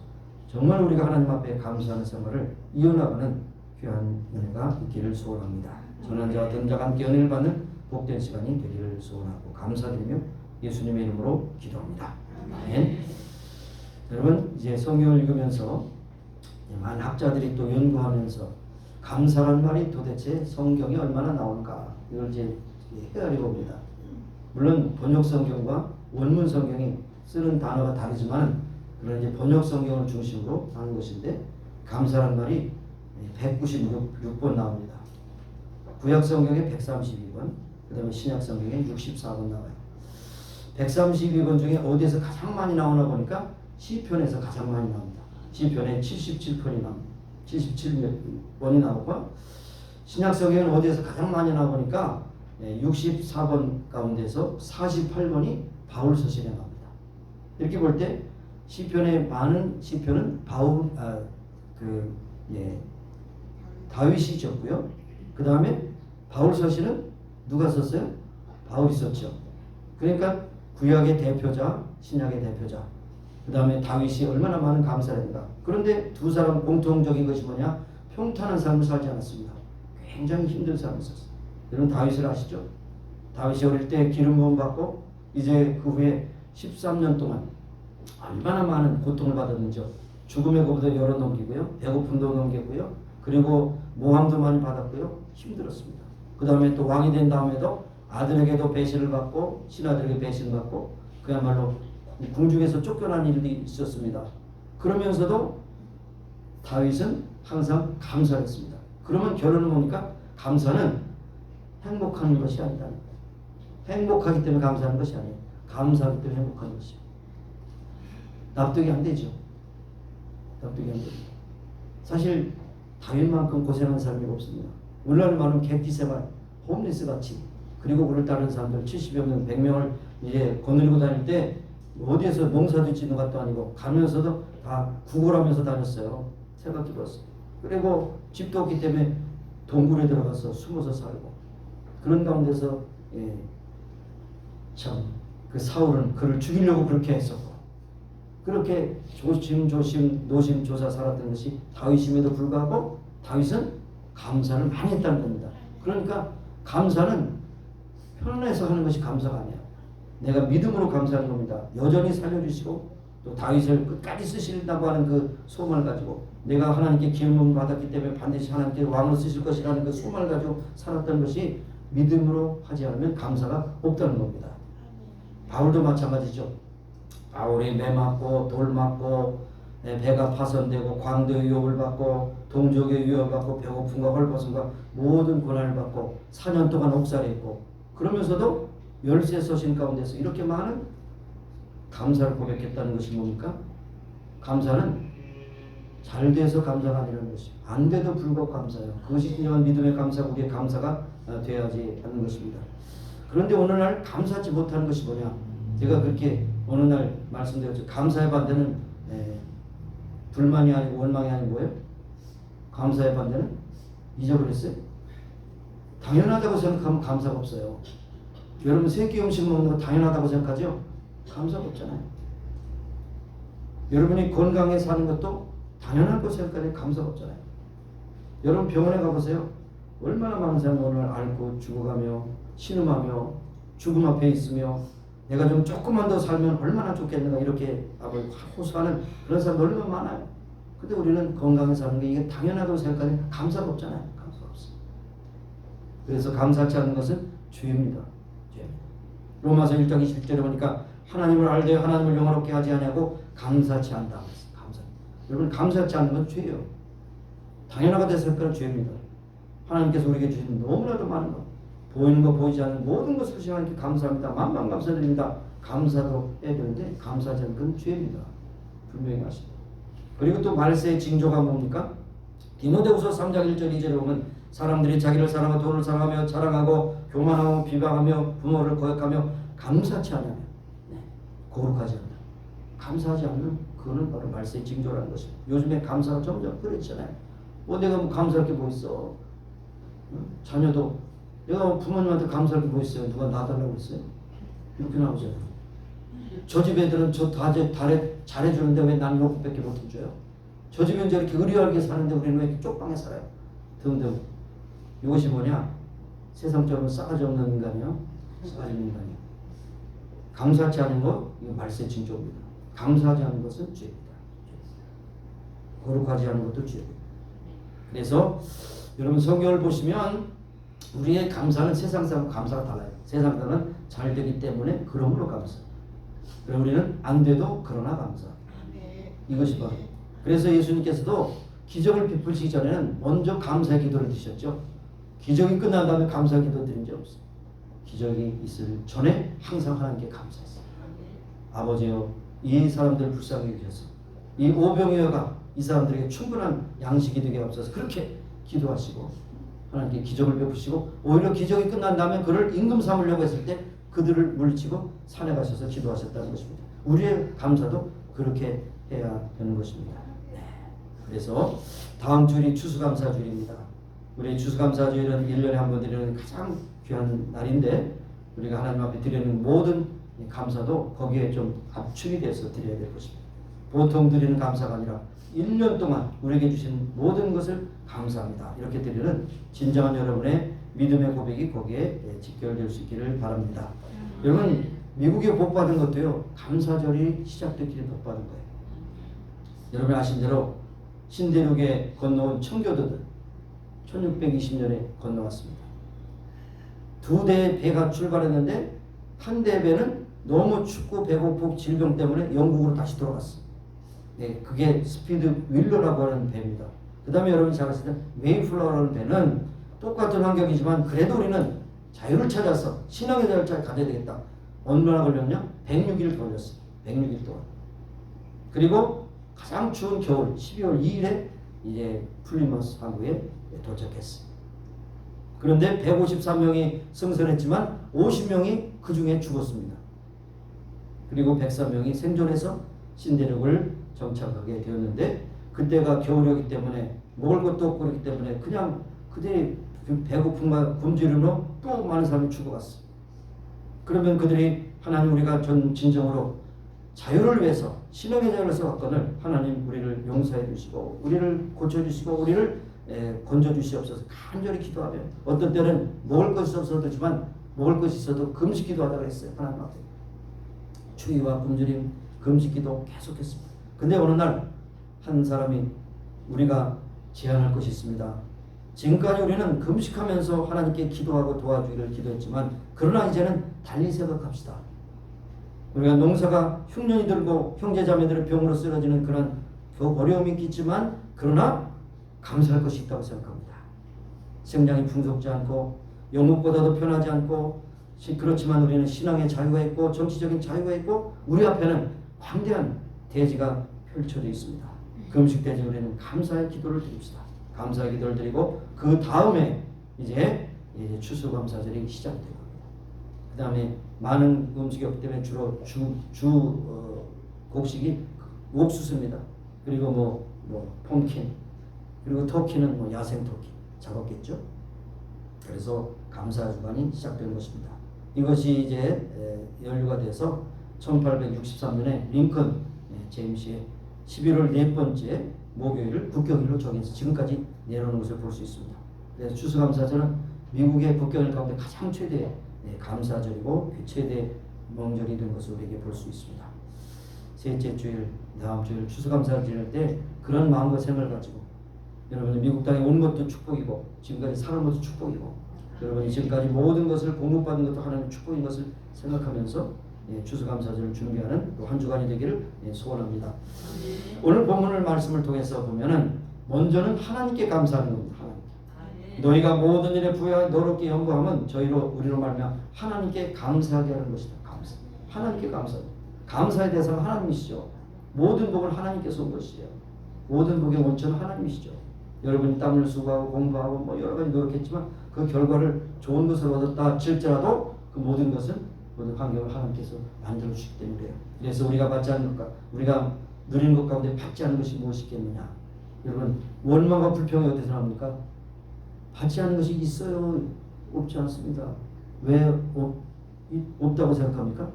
Speaker 2: 정말 우리가 하나님 앞에 감사하는 생활을 이어나가는 귀한 은혜가 있기를 소원합니다. 전한 자와 듣는 자가 함께 은혜를 받는 복된 시간이 되기를 소원하고 감사드리며 예수님의 이름으로 기도합니다. 아멘. 여러분, 이제 성경을 읽으면서 많은 학자들이 또 연구하면서 감사라는 말이 도대체 성경에 얼마나 나오는가, 이걸 이제 헤아려 봅니다. 물론 번역 성경과 원문 성경이 쓰는 단어가 다르지만 그런 이제 번역 성경을 중심으로 하는 것인데, 감사라는 말이 196번 나옵니다. 구약 성경에 132번, 그 다음에 신약 성경에 64번 나와요. 132번 중에 어디에서 가장 많이 나오나 보니까 시편에서 가장 많이 나옵니다. 시편에 77편이 나옵니다. 77번이 나오고, 신약 성경은 어디에서 가장 많이 나오니까 64번 가운데서 48번이 바울 서신에 나옵니다. 이렇게 볼 때 시편의 많은 시편은 다윗이 적고요. 그 다음에 바울 서신은 누가 썼어요? 바울이 썼죠. 그러니까 구약의 대표자, 신약의 대표자, 그 다음에 다윗이 얼마나 많은 감사인가. 그런데 두 사람 공통적인 것이 뭐냐? 평탄한 삶을 살지 않았습니다. 굉장히 힘든 삶을 살았어요. 여러분 다윗을 아시죠? 다윗이 어릴 때 기름 부음 받고 이제 그 후에 13년 동안 얼마나 많은 고통을 받았는지요. 죽음의 고비도 여러 넘기고요, 배고픔도 넘기고요, 그리고 모함도 많이 받았고요, 힘들었습니다. 그 다음에 또 왕이 된 다음에도 아들에게도 배신을 받고 신하들에게 배신을 받고 그야말로 궁중에서 쫓겨난 일이 있었습니다. 그러면서도 다윗은 항상 감사했습니다. 그러면 결론은 뭡니까? 감사는 행복한 것이 아니다. 행복하기 때문에 감사하는 것이 아니에요. 감사하기 때문에 행복한 것이에요. 납득이 안 되죠. 납득이 안 됩니다. 사실 다윗만큼 고생한 사람이 없습니다. 오늘날 많은 객기생활, 홈리스 같이, 그리고 그를 따르는 사람들 70여 명, 100명을 이제 거느리고 다닐 때 어디에서 농사도 짓는 것도 아니고 가면서도 다 구걸하면서 다녔어요. 새가 들었어요. 그리고 집도 없기 때문에 동굴에 들어가서 숨어서 살고 그런 가운데서 참 그 사울은 그를 죽이려고 그렇게 했었고 그렇게 조심조심 노심조사 살았던 것이 다윗임에도 불구하고 다윗은 감사를 많이 했다는 겁니다. 그러니까 감사는 편안해서 하는 것이 감사가 아니에요. 내가 믿음으로 감사하는 겁니다. 여전히 살려주시고 또 다윗을 끝까지 쓰신다고 하는 그 소망을 가지고 내가 하나님께 기름을 받았기 때문에 반드시 하나님께 왕으로 쓰실 것이라는 그 소망을 가지고 살았던 것이 믿음으로 하지 않으면 감사가 없다는 겁니다. 바울도 마찬가지죠. 바울이 매 맞고 돌 맞고 배가 파손되고 광도의 유혹을 받고 동족의 유혹을 받고 배고픔과 헐벗음과 모든 고난을 받고 4년 동안 옥살에 있고 그러면서도 열쇠 서신 가운데서 이렇게 많은 감사를 고백했다는 것이 뭡니까? 감사는 잘 돼서 감사가 아니라는 것이죠. 안 돼도 불구하고 감사해요. 그것이 진정한 믿음의 감사가 우리의 감사가 되어야지 하는 것입니다. 그런데 오늘날 감사하지 못하는 것이 뭐냐? 제가 그렇게 어느 날 말씀드렸죠. 감사의 반대는 불만이 아니고 원망이 아니고 뭐예요? 감사의 반대는 잊어버렸어요. 당연하다고 생각하면 감사가 없어요. 여러분 세끼 음식 먹는 거 당연하다고 생각하죠? 감사가 없잖아요. 여러분이 건강에 사는 것도 당연한 거 생각하는데 감사가 없잖아요. 여러분 병원에 가보세요. 얼마나 많은 사람이 오늘 앓고 죽어가며 신음하며 죽음 앞에 있으며 내가 좀 조금만 더 살면 얼마나 좋겠는가 이렇게 호소하는 그런 사람들 얼마나 많아요. 근데 우리는 건강에 사는 게 이게 당연하다고 생각하는 감사가 없잖아요. 감사가 없어요. 그래서 감사치 않는 것은 죄입니다. 죄. 로마서 1장 21절에 보니까 하나님을 알되 하나님을 영화롭게 하지 아니하고 감사치 않다. 감사. 여러분 감사치 않는 건 죄예요. 당연하게 생각하는 죄입니다. 하나님께서 우리에게 주신 너무나도 많은 것, 보이는 것 보이지 않는 모든 것을 하나님께 감사합니다. 만만 감사드립니다. 감사도 해야 되는데 감사하지 않는 건 죄입니다. 분명히 하십니다. 그리고 또 말세의 징조가 뭡니까? 디모데후서 3장 1절 2절에 보면 사람들이 자기를 사랑하고 돈을 사랑하며 자랑하고 교만하고 비방하며 부모를 거역하며 감사치 않으며 거룩하지 않는다. 감사하지 않으면 그거는 바로 말세의 징조라는 것입니다. 요즘에 감사가 점점 그랬잖아요. 내가 뭐 감사할 게 뭐 있어? 자녀도 내가 부모님한테 감사할 게 뭐 있어요? 누가 놔달라고 했어요? 이렇게 나오잖아요. 저 집 애들은 저 잘해주는데 왜 난 요것밖에 못 해줘요? 저 집은 저렇게 의리하게 사는데 우리는 왜 이렇게 쪽방에 살아요? 등등. 이것이 뭐냐? 세상적으로 싸가지 없는 인간이요. 싸가지 없는 인간이요. 감사하지 않은 것, 이거 말세 징조입니다. 감사하지 않은 것은 죄입니다. 거룩하지 않은 것도 죄입니다. 그래서 여러분 성경을 보시면 우리의 감사는 세상 사람 감사가 달라요. 세상 사람은 잘 되기 때문에 그러므로 감사. 그럼 우리는 안 돼도 그러나 감사. 이것이 바로. 그래서 예수님께서도 기적을 베푸시기 전에는 먼저 감사의 기도를 드셨죠. 기적이 끝난 다음에 감사의 기도 드린 적 없어요. 기적이 있을 전에 항상 하나님께 감사했어요. 아버지여 이 사람들 불쌍히 여기셔서 이 오병이어가 이 사람들에게 충분한 양식이 되게 없어서 그렇게 기도하시고 하나님께 기적을 베푸시고 오히려 기적이 끝난 다음에 그를 임금 삼으려고 했을 때 그들을 물리치고 산에 가셔서 기도하셨다는 것입니다. 우리의 감사도 그렇게 해야 되는 것입니다. 그래서 다음 주일이 추수감사주일입니다. 우리 추수감사주일은 1년에 한 번 드리는 가장 귀한 날인데 우리가 하나님 앞에 드리는 모든 감사도 거기에 좀 압축이 돼서 드려야 될 것입니다. 보통 드리는 감사가 아니라 1년 동안 우리에게 주신 모든 것을 감사합니다. 이렇게 드리는 진정한 여러분의 믿음의 고백이 거기에 직결될 수 있기를 바랍니다. 여러분 미국에 복 받은 것도요. 감사절이 시작됐기에 복 받은 거예요. 여러분 아신 대로 신대륙에 건너온 청교도들 1620년에 건너왔습니다. 두 대의 배가 출발했는데 한 대의 배는 너무 춥고 배고프고 질병 때문에 영국으로 다시 돌아갔어요. 그게 스피드 윌러라고 하는 배입니다. 그 다음에 여러분이 잘 아시는 메이플라워라는 배는 똑같은 환경이지만 그래도 우리는 자유를 찾아서 신앙의 자유를 가져야 되겠다. 얼마나 걸렸냐? 106일 걸렸어요. 106일 동안. 그리고 가장 추운 겨울 12월 2일에 이제 플리머스 항구에 도착했어요. 그런데 153명이 승선했지만 50명이 그 중에 죽었습니다. 그리고 103명이 생존해서 신대륙을 정착하게 되었는데 그때가 겨울이었기 때문에 먹을 것도 없고 그렇기 때문에 그냥 그들이 배고픔과 굶주림으로 또 많은 사람이 죽어갔어. 그러면 그들이 하나님 우리가 진정으로 자유를 위해서 신앙의 자유를 써왔거늘 하나님 우리를 용서해 주시고 우리를 고쳐주시고 우리를 건져 주시옵소서 간절히 기도하며 어떤 때는 먹을 것이 없어도지만 먹을 것이 있어도 금식 기도하다 그랬어요. 하나님 앞에 추위와 굶주림 금식 기도 계속했습니다. 근데 어느 날 한 사람이 우리가 제안할 것이 있습니다. 지금까지 우리는 금식하면서 하나님께 기도하고 도와주기를 기도했지만 그러나 이제는 달리 생각합시다. 우리가 농사가 흉년이 들고 형제자매들의 병으로 쓰러지는 그런 어려움이 있겠지만 그러나 감사할 것이 있다고 생각합니다. 생장이 풍족지 않고 영국보다도 편하지 않고 그렇지만 우리는 신앙의 자유가 있고 정치적인 자유가 있고 우리 앞에는 광대한 대지가 펼쳐져 있습니다. 금식대지 우리는 감사의 기도를 드립시다. 감사의 기도를 드리고 그 다음에 이제 추수감사절이 시작되고 그 다음에 많은 음식이 없기 때문에 주로 곡식이 옥수수입니다. 그리고 뭐 펌킨 그리고 터키는 야생 터키 잡았겠죠. 그래서 감사 주간이 시작된 것입니다. 이것이 이제 연류가 돼서 1863년에 링컨 제임스의 11월 네 번째 목요일을 국경일로 정해서 지금까지 내려오는 것을 볼 수 있습니다. 그래서 추수감사절은 미국의 국경일 가운데 가장 최대 감사절이고 최대 명절이 된 것을 우리에게 볼 수 있습니다. 셋째 주일, 다음 주일 추수감사를 지낼 때 그런 마음과 생각을 가지고 여러분이 미국 땅에 온 것도 축복이고 지금까지 사는 것도 축복이고 여러분이 지금까지 모든 것을 공급받은 것도 하나님의 축복인 것을 생각하면서 추수감사절을 준비하는 또 한 주간이 되기를 소원합니다. 오늘 본문을 말씀을 통해서 보면은 먼저는 하나님께 감사하는 겁니다. 하나님께. 너희가 모든 일에 부여하여 너롭게 연구하면 우리로 말미암아 하나님께 감사하게 하는 것이다. 감사. 하나님께 감사. 감사의 대상은 하나님이시죠. 모든 복을 하나님께서 온 것이에요. 모든 복의 원천은 하나님이시죠. 여러분이 땀을 수고하고 공부하고 여러 가지 노력했지만 그 결과를 좋은 것을 얻었다 칠지라도 그 모든 것은 모든 환경을 하나님께서 만들어 주시기 때문에요. 그래서 우리가 받지 않는 것과 우리가 누리는 것 가운데 받지 않는 것이 무엇이겠느냐? 여러분 원망과 불평이 어디서 나옵니까? 받지 않는 것이 있어요? 없지 않습니다. 왜 없다고 생각합니까?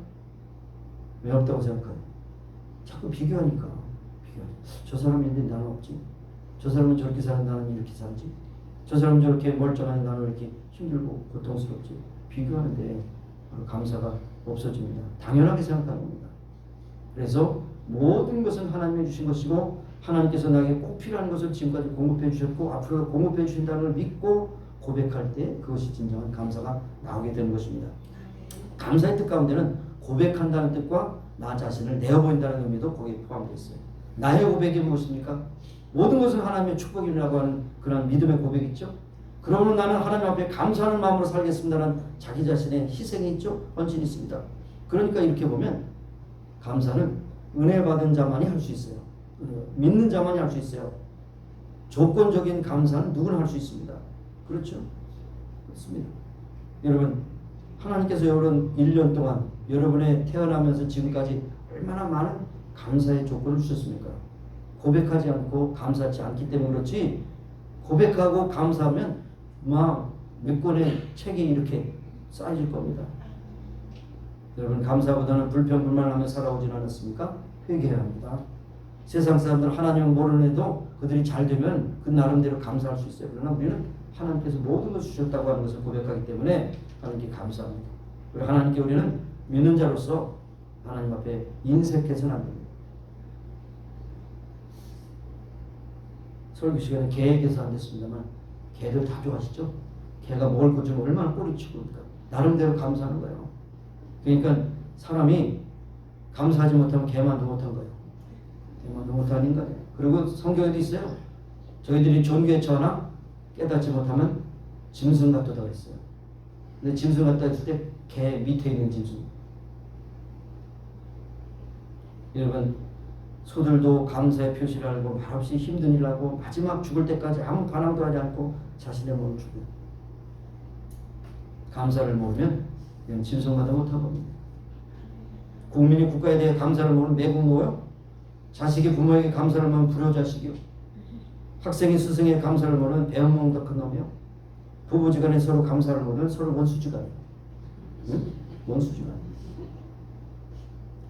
Speaker 2: 왜 없다고 생각해요? 자꾸 비교하니까. 저 사람이 있는데 나는 없지. 저 사람은 저렇게 사는데 나는 이렇게 살지. 저 사람은 저렇게 멀쩡한데 나는 왜 이렇게 힘들고 고통스럽지. 비교하는데 감사가 없어집니다. 당연하게 생각하는 겁니다. 그래서 모든 것은 하나님이 주신 것이고 하나님께서 나에게 꼭 필요한 것을 지금까지 공급해 주셨고 앞으로 공급해 주신다는 걸 믿고 고백할 때 그것이 진정한 감사가 나오게 되는 것입니다. 감사의 뜻 가운데는 고백한다는 뜻과 나 자신을 내어보인다는 의미도 거기에 포함되어 있어요. 나의 고백이 무엇입니까? 모든 것은 하나님의 축복이라고 하는 그런 믿음의 고백이 있죠. 그러면 나는 하나님 앞에 감사하는 마음으로 살겠습니다라는 자기 자신의 희생이 있죠. 헌신이 있습니다. 그러니까 이렇게 보면 감사는 은혜 받은 자만이 할 수 있어요. 믿는 자만이 할 수 있어요. 조건적인 감사는 누구나 할 수 있습니다. 그렇죠? 그렇습니다. 여러분 하나님께서 이런 1년 동안 여러분의 태어나면서 지금까지 얼마나 많은 감사의 조건을 주셨습니까? 고백하지 않고 감사하지 않기 때문에 그렇지 고백하고 감사하면 몇 권의 책이 이렇게 쌓여질 겁니다. 여러분 감사보다는 불평불만하며 살아오진 않았습니까? 회개해야 합니다. 세상 사람들 하나님을 모르는 애도 그들이 잘 되면 그 나름대로 감사할 수 있어요. 그러나 우리는 하나님께서 모든 것을 주셨다고 하는 것을 고백하기 때문에 하나님께 감사합니다. 그리고 하나님께 우리는 믿는 자로서 하나님 앞에 인색해서는 안 됩니다. 설교 시간에 개 얘기해서 안 됐습니다만 개들 다 좋아하시죠? 개가 먹을 것 좀 얼마나 꼬리치고 나름대로 감사하는 거예요. 그러니까 사람이 감사하지 못하면 개만도 못한 거예요. 개만도 못한 인간이에요. 그리고 성경에도 있어요. 저희들이 존귀에 처하나 깨닫지 못하면 짐승 같다고 했어요. 근데 짐승 같다 했을 때 개 밑에 있는 짐승. 여러분 소들도 감사의 표시를 알고 말없이 힘든 일을 하고 마지막 죽을 때까지 아무 반항도 하지 않고 자신의 몸을 주고 감사를 모르면 그냥 짐승마다 못한 겁니다. 국민이 국가에 대해 감사를 모르면 매국 뭐요? 자식이 부모에게 감사를 모르면 불효자식이요. 학생이 스승에게 감사를 모르면 배은망 더 큰 놈이요. 부부지간에 서로 감사를 모르면 서로 원수지간이요. 응? 원수지간.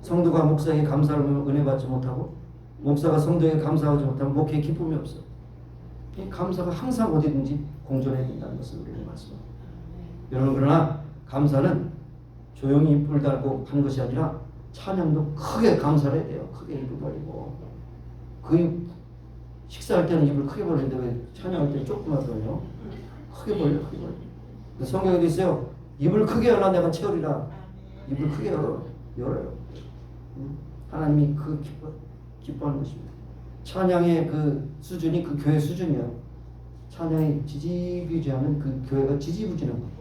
Speaker 2: 성도가 목사에게 감사를 모르면 은혜 받지 못하고, 목사가 성도에게 감사하지 못하면 목회에 기쁨이 없어. 이 감사가 항상 어디든지 공존해야 된다는 것을 우리는 말씀합니다. 여러분, 그러나 감사는 조용히 입을 닫고 하는 것이 아니라 찬양도 크게 감사를 해야 돼요. 크게 입을 벌리고. 식사할 때는 입을 크게 벌리는데 왜 찬양할 때는 조금만 벌려요? 크게 벌려, 크게 벌려. 성경에도 있어요. 입을 크게 열라 내가 채우리라. 입을 크게 열어요. 하나님이 그 기뻐하는 것입니다. 찬양의 그 수준이 그 교회 수준이에요. 찬양이 지지부진하면 그 교회가 지지부진한 거고,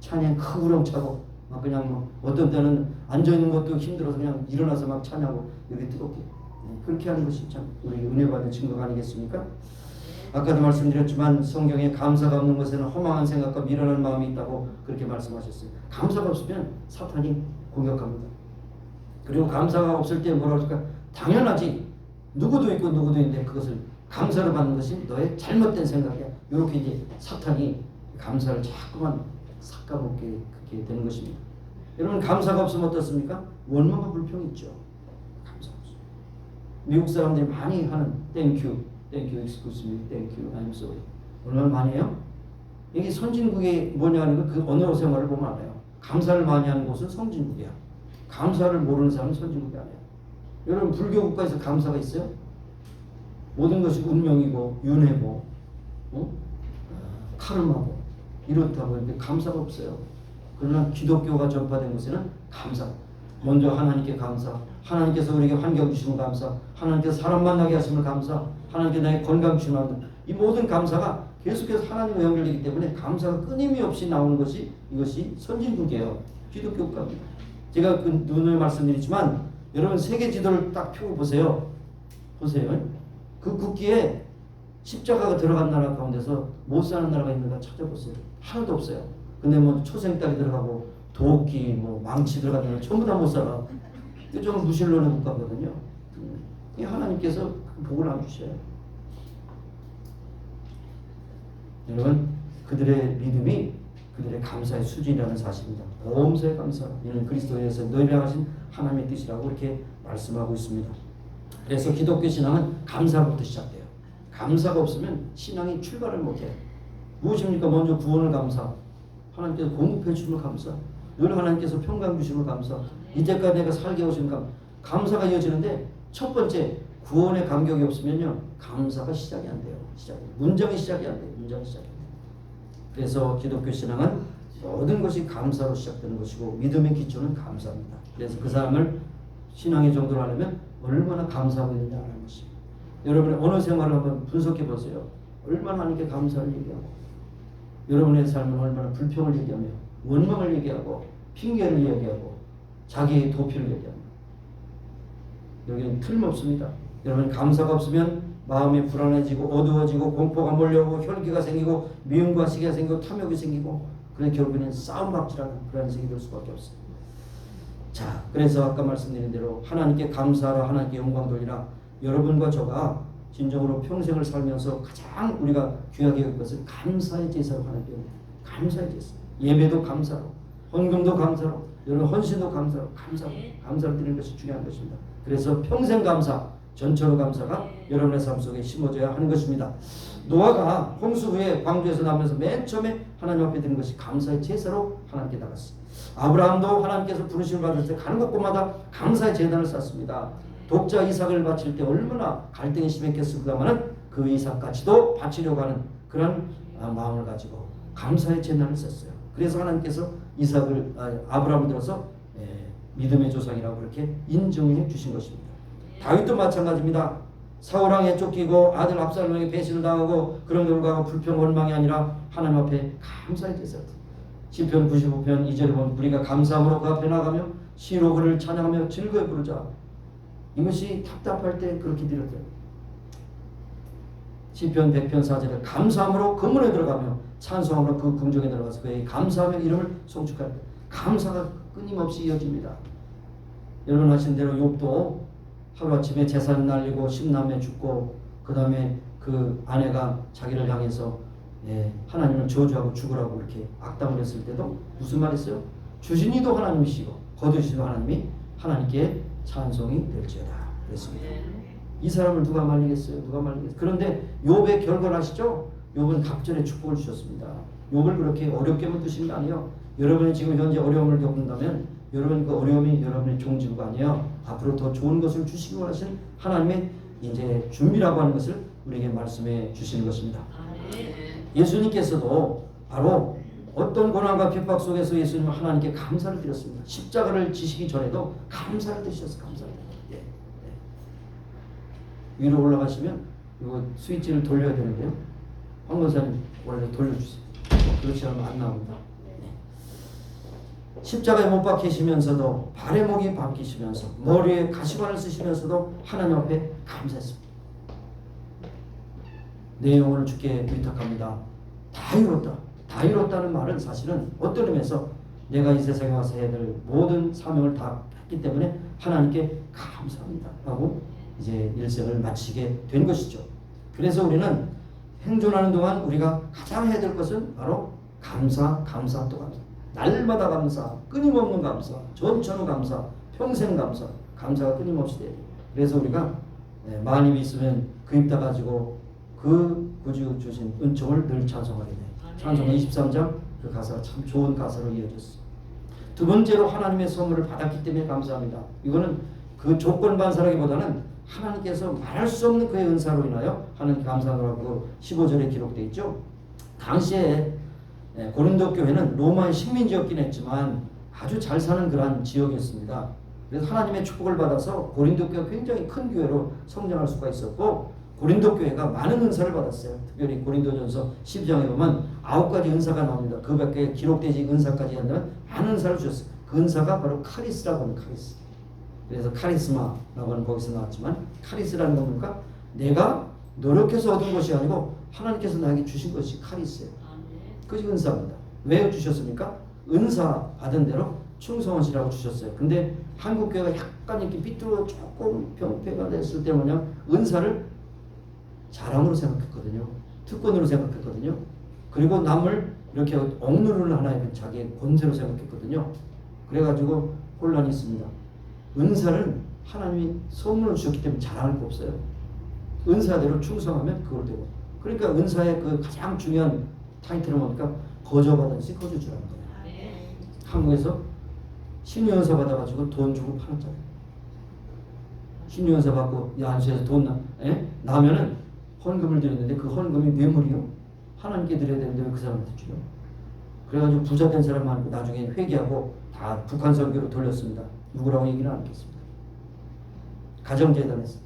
Speaker 2: 찬양 크고 우렁차고 막 그냥 뭐 어떤 때는 앉아 있는 것도 힘들어서 그냥 일어나서 막 찬양하고 여기 뜨겁게 그렇게 하는 것이 참 우리 은혜 받는 증거가 아니겠습니까? 아까도 말씀드렸지만 성경에 감사가 없는 것에는 허망한 생각과 미련한 마음이 있다고 그렇게 말씀하셨어요. 감사가 없으면 사탄이 공격합니다. 그리고 감사가 없을 때 뭐라고 할까? 당연하지. 누구도 있고 누구도 있는데 그것을 감사를 받는 것이 너의 잘못된 생각이야. 이렇게 이제 사탄이 감사를 자꾸만 삭감먹게 그렇게 되는 것입니다. 여러분, 감사가 없으면 어떻습니까? 원망과 불평이 있죠. 감사 없어. 미국 사람들이 많이 하는 땡큐, excuse me, 땡큐, I'm sorry. 얼마나 많이 해요? 이게 선진국이 뭐냐는 그 언어 생활을 보면 알아요. 감사를 많이 하는 곳은 선진국이야. 감사를 모르는 사람은 선진국이 아니야. 여러분, 불교 국가에서 감사가 있어요? 모든 것이 운명이고 윤회고 카르마고 이렇다고 했는데 감사가 없어요. 그러나 기독교가 전파된 곳에는 감사. 먼저 하나님께 감사. 하나님께서 우리에게 환경 주시면 감사. 하나님께서 사람 만나게 하시면 감사. 하나님께 나의 건강 주시면 이 모든 감사가 계속해서 하나님과 연결되기 때문에 감사가 끊임이 없이 나오는 것이 이것이 선진국이에요. 기독교 국가입니다. 제가 그 눈을 말씀드리지만 여러분 세계 지도를 딱 펴고 보세요. 그 국기에 십자가가 들어간 나라 가운데서 못 사는 나라가 있는가 찾아보세요. 하나도 없어요. 근데 뭐 초생딸이 들어가고 도끼, 뭐 망치 들어간 나라 전부 다 못 살아. 좀 무신론의 국가거든요. 하나님께서 복을 안 주셔요. 여러분, 그들의 믿음이 그들의 감사의 수준이라는 사실입니다. 범사에 감사. 이는 그리스도에서 너희를 향하신 하나님의 뜻이라고 이렇게 말씀하고 있습니다. 그래서 기독교 신앙은 감사부터 시작돼요. 감사가 없으면 신앙이 출발을 못해요. 무엇입니까? 먼저 구원을 감사. 하나님께서 공급해 주심을 감사. 늘 하나님께서 평강 주심을 감사. 이제까지 내가 살게 하신 감사가 이어지는데 첫 번째 구원의 감격이 없으면요 감사가 시작이 안 돼요. 문장이 시작이 안 돼요. 문장이 시작이 안 돼요. 그래서 기독교 신앙은 모든 것이 감사로 시작되는 것이고 믿음의 기초는 감사입니다. 그래서 그 사람을 신앙의 정도로 하려면 얼마나 감사하고 있느냐는 것입니다. 여러분의 언어 생활을 한번 분석해 보세요. 얼마나 하나님께 감사를 얘기하고 여러분의 삶은 얼마나 불평을 얘기하며 원망을 얘기하고 핑계를 얘기하고 자기의 도피를 얘기합니다. 여기는 틀림없습니다. 여러분 감사가 없으면 마음이 불안해지고 어두워지고 공포가 몰려오고 혈기가 생기고 미움과 시기가 생기고 탐욕이 생기고 그래서 결국에는 싸움박질하는 그런 생이 될 수밖에 없어요. 자, 그래서 아까 말씀드린 대로 하나님께 감사하라, 하나님께 영광 돌리라. 여러분과 저가 진정으로 평생을 살면서 가장 우리가 귀하게 여길 것은 감사의 제사로 하나님께 감사의 제사. 예배도 감사로, 헌금도 감사로, 여러분 헌신도 감사로, 감사를 드리는 것이 중요한 것입니다. 그래서 평생 감사, 전처로 감사가 여러분의 삶 속에 심어져야 하는 것입니다. 노아가 홍수 후에 광주에서 나오면서 맨 처음에 하나님 앞에 드린 것이 감사의 제사로 하나님께 나갔어요. 아브라함도 하나님께서 부르심을 받을 때 가는 곳곳마다 감사의 제단을 쌓습니다. 독자 이삭을 바칠 때 얼마나 갈등이 심했겠습니다마는 그 이삭까지도 바치려고 하는 그런 마음을 가지고 감사의 제단을 썼어요. 그래서 하나님께서 아브라함을 들어서 믿음의 조상이라고 그렇게 인정해 주신 것입니다. 다윗도 마찬가지입니다. 사울왕에 쫓기고 아들 압살롬에게 배신을 당하고 그런 결과가 불평 원망이 아니라 하나님 앞에 감사의 제사를 시편 95편 2절에 보면 우리가 감사함으로 그 앞에 나가며 시로 그를 찬양하며 즐거이 부르자. 이것이 답답할 때 그렇게 드렸대요. 시편 100편 4절에 감사함으로 그 문에 들어가며 찬송함으로 그 궁정에 들어가서 그의 감사하며 이름을 송축할 때 감사가 끊임없이 이어집니다. 여러분 아시는 대로 욥도 하루아침에 재산 날리고 10남매 죽고 그 다음에 그 아내가 자기를 향해서 하나님을 저주하고 죽으라고 이렇게 악담을 했을 때도 무슨 말 했어요? 주신 이도 하나님이시고 거두시도 하나님이 하나님께 찬송이 될지어다 그랬습니다. 이 사람을 누가 말리겠어요? 누가 말리겠어요? 그런데 욥의 결과를 아시죠? 욥은 갑절의 축복을 주셨습니다. 욥을 그렇게 어렵게 만드신 게 아니에요. 여러분이 지금 현재 어려움을 겪는다면 여러분 그 어려움이 여러분의 종지부가 아니에요. 앞으로 더 좋은 것을 주시기 원하시는 하나님의 이제 준비라고 하는 것을 우리에게 말씀해 주시는 것입니다. 예수님께서도 바로 어떤 고난과 핍박 속에서 예수님은 하나님께 감사를 드렸습니다. 십자가를 지시기 전에도 감사를 드리셨어요. 감사를. 위로 올라가시면 이거 스위치를 돌려야 되는데요. 황 권사님 원래 돌려주세요. 그렇지 않으면 안 나옵니다. 십자가에 못 박히시면서도 발에 목이 박히시면서 머리에 가시관을 쓰시면서도 하나님 앞에 감사했습니다. 내 영혼을 주께 위탁합니다. 다 이뤘다. 다 이뤘다는 말은 사실은 어떤 의미에서 내가 이 세상에 와서 해야 될 모든 사명을 다 했기 때문에 하나님께 감사합니다 라고 이제 일생을 마치게 된 것이죠. 그래서 우리는 생존하는 동안 우리가 가장 해야 될 것은 바로 감사 또 감사. 날마다 감사, 끊임없는 감사, 전천후 감사, 평생 감사, 감사가 끊임없이 돼요. 그래서 우리가 마음이 있으면 그 입 닫아가지고 그 구주 주신 은총을 늘 찬송하게 돼요. 찬송 23장 그 가사가 참 좋은 가사로 이어졌어요. 두 번째로 하나님의 선물을 받았기 때문에 감사합니다. 이거는 그 조건 반사라기보다는 하나님께서 말할 수 없는 그의 은사로 인하여 하나님 감사하라고 15절에 기록되어 있죠. 당시에 고린도 교회는 로마의 식민지였긴 했지만 아주 잘 사는 그러한 지역이었습니다. 그래서 하나님의 축복을 받아서 고린도 교회가 굉장히 큰 교회로 성장할 수가 있었고 고린도 교회가 많은 은사를 받았어요. 특별히 고린도전서 12장에 보면 9가지 은사가 나옵니다. 그 밖에 기록되지 은사까지 한다면 많은 은사를 주셨어요. 그 은사가 바로 카리스라고 하는 카리스. 그래서 카리스마라고 하는 거기서 나왔지만 카리스라는 겁니까? 내가 노력해서 얻은 것이 아니고 하나님께서 나에게 주신 것이 카리스예요. 그것이 은사입니다. 왜 주셨습니까? 은사 받은 대로 충성하시라고 주셨어요. 근데 한국 교회가 약간 이렇게 삐뚤어 조금 병폐가 됐을 때 뭐냐? 은사를 자랑으로 생각했거든요. 특권으로 생각했거든요. 그리고 남을 이렇게 억누르는 하나의 자기의 권세로 생각했거든요. 그래가지고 혼란이 있습니다. 은사를 하나님이 선물로 주셨기 때문에 자랑할 거 없어요. 은사대로 충성하면 그걸 되고. 그러니까 은사의 그 가장 중요한 타이틀은 뭡니까? 거저받았지 거저주라는 거예요. 한국에서 신유연사 받아가지고 돈 주고 팔았잖아요. 신유연사 받고 안수해서 돈 나면은 헌금을 드렸는데 그 헌금이 뇌물이요. 하나님께 드려야 되는데 왜 그 사람한테 주요? 그래가지고 부자 된 사람 많고 나중에 회개하고 다 북한 선교로 돌렸습니다. 누구라고 얘기는 안 하겠습니다. 가정재단에서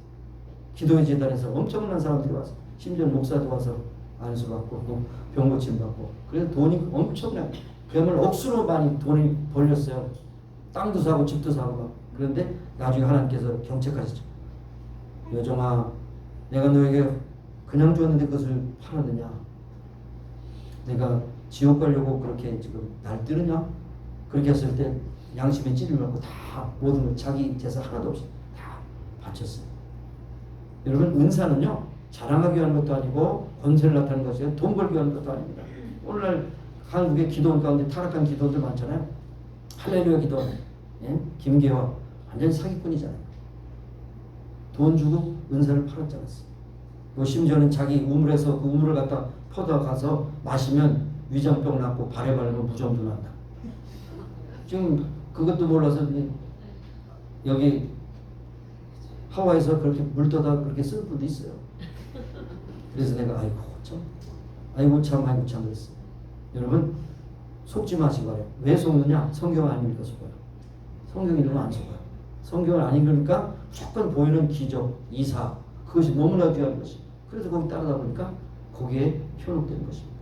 Speaker 2: 기도의 재단에서 엄청난 사람들이 와서 심지어 목사도 와서 안수 받고 병 고침 받고 그래서 돈이 엄청나게 그야말로 억수로 많이 돈이 벌렸어요. 땅도 사고 집도 사고 막. 그런데 나중에 하나님께서 경책하시죠. 여정아 내가 너에게 그냥 줬는데 그것을 팔았느냐? 내가 지옥 가려고 그렇게 지금 날뛰느냐? 그렇게 했을 때 양심에 찌를 맞고 다 모든 걸 자기 재산 하나도 없이 다 바쳤어요. 여러분 은사는요 자랑하기 위한 것도 아니고 권세를 나타내는 것이요 돈 벌기 위한 것도 아닙니다. 오늘날 한국의 기도원 가운데 타락한 기도원들 많잖아요. 할렐루야 기도원, 김계화 완전 사기꾼이잖아요. 돈 주고 은사를 팔았지 않았어요. 심지어는 자기 우물에서 그 우물을 갖다 퍼다 가서 마시면 위장병 낫고 발에 바르면 무좀도 난다. 지금 그것도 몰라서 여기 하와이에서 그렇게 물 떠다 그렇게 쓰는 분도 있어요. 그래서 내가 아이고 참 그랬어. 여러분 속지 마시고 그래요. 왜 속느냐? 성경 아니니까 속아요. 성경 읽으면 안 속아요. 성경을 안 읽으니까 무조건 보이는 기적, 이사 그것이 너무나 귀한 것이. 그래서 거기 따르다 보니까 거기에 현혹된 것입니다.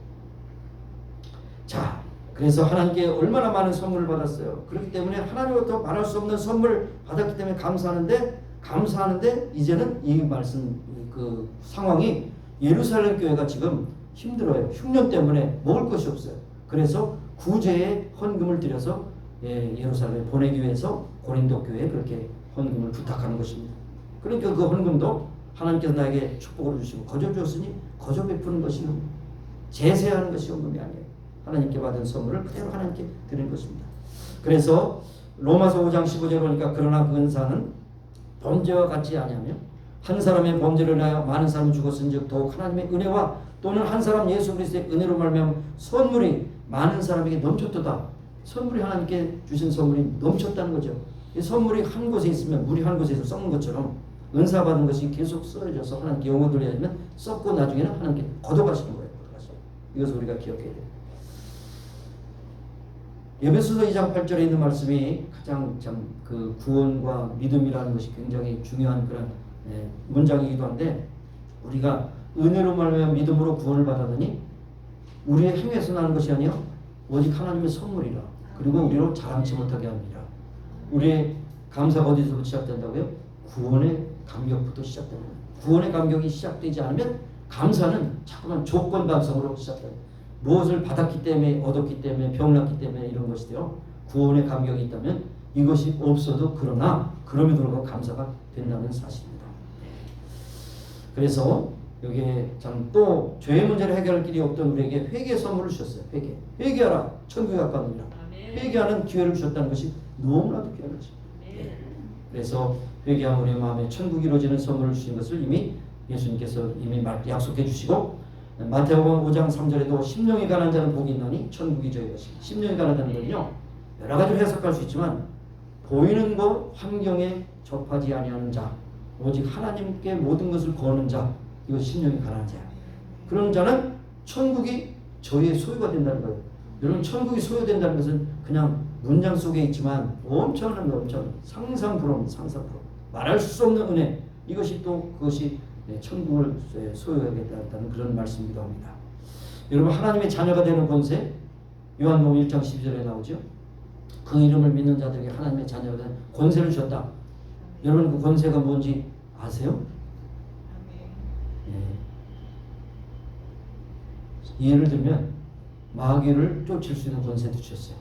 Speaker 2: 자, 그래서 하나님께 얼마나 많은 선물을 받았어요. 그렇기 때문에 하나님으로부터 말할 수 없는 선물을 받았기 때문에 감사하는데 이제는 이 말씀 그 상황이 예루살렘 교회가 지금 힘들어요. 흉년 때문에 먹을 것이 없어요. 그래서 구제의 헌금을 들여서 예루살렘에 보내기 위해서 고린도 교회에 그렇게 헌금을 부탁하는 것입니다. 그러니까 그 헌금도 하나님께서 나에게 축복을 주시고 거저 주었으니 거저 베푸는 것이 제세하는 것이 헌금이 아니에요. 하나님께 받은 선물을 그대로 하나님께 드리는 것입니다. 그래서 로마서 5장 15절에 보니까 그러나 그 은사는 범죄와 같지 아니하며 한 사람의 범죄를 인하여 많은 사람이 죽었은즉 더욱 하나님의 은혜와 또는 한 사람 예수 그리스도의 은혜로 말미암아 선물이 많은 사람에게 넘쳤도다. 선물이 하나님께 주신 선물이 넘쳤다는 거죠. 이 선물이 한 곳에 있으면 물이 한 곳에서 썩는 것처럼 은사 받은 것이 계속 썰어져서 하나님께 영광 돌려야 되면 썩고 나중에는 하나님께 걷어가시는 거예요. 이것을 우리가 기억해야 돼요. 에베소서 2장 8절에 있는 말씀이 가장 참 그 구원과 믿음이라는 것이 굉장히 중요한 그런 문장이기도 한데, 우리가 은혜로 말하면 믿음으로 구원을 받았더니 우리의 행위에서 나는 것이 아니요 오직 하나님의 선물이라. 그리고 우리로 자랑치 못하게 합니다. 우리의 감사가 어디서부터 시작된다고요? 구원의 감격부터 시작됩니다. 구원의 감격이 시작되지 않으면 감사는 자꾸만 조건 반성으로 시작돼요. 무엇을 받았기 때문에, 얻었기 때문에, 병났기 때문에 이런 것이요. 구원의 감격이 있다면 이것이 없어도 그럼에도 불구하고 감사가 된다는 사실입니다. 그래서 여기에 참 또 죄의 문제를 해결할 길이 없던 우리에게 회개의 선물을 주셨어요. 회개하라. 천국에 가까우니라. 회개하는 기회를 주셨다는 것이 너무나도 귀한 것입니다. 그래서 회개한 우리의 마음에 천국이 이루어지는 선물을 주신 것을 이미 예수님께서 이미 약속해 주시고, 마태복음 5장 3절에도 심령이 가난한 자는 복이 있나니 천국이 저희 것이. 심령이 가난하다는 건요 여러 가지로 해석할 수 있지만, 보이는 것 환경에 접하지 아니하는 자, 오직 하나님께 모든 것을 거는 자, 이거 심령이 가난한 자야. 그런 자는 천국이 저희의 소유가 된다는 거예요. 여러분, 천국이 소유된다는 것은 그냥 문장 속에 있지만 엄청난 거, 엄청 상상부럽니다. 상상부럽. 말할 수 없는 은혜. 이것이 또 그것이 천국을 소유하겠다는 그런 말씀이기도 합니다. 여러분, 하나님의 자녀가 되는 권세, 요한복음 1장 12절에 나오죠. 그 이름을 믿는 자들에게 하나님의 자녀가 되는 권세를 주셨다. 여러분, 그 권세가 뭔지 아세요? 예를 들면 마귀를 쫓을 수 있는 권세도 주셨어요.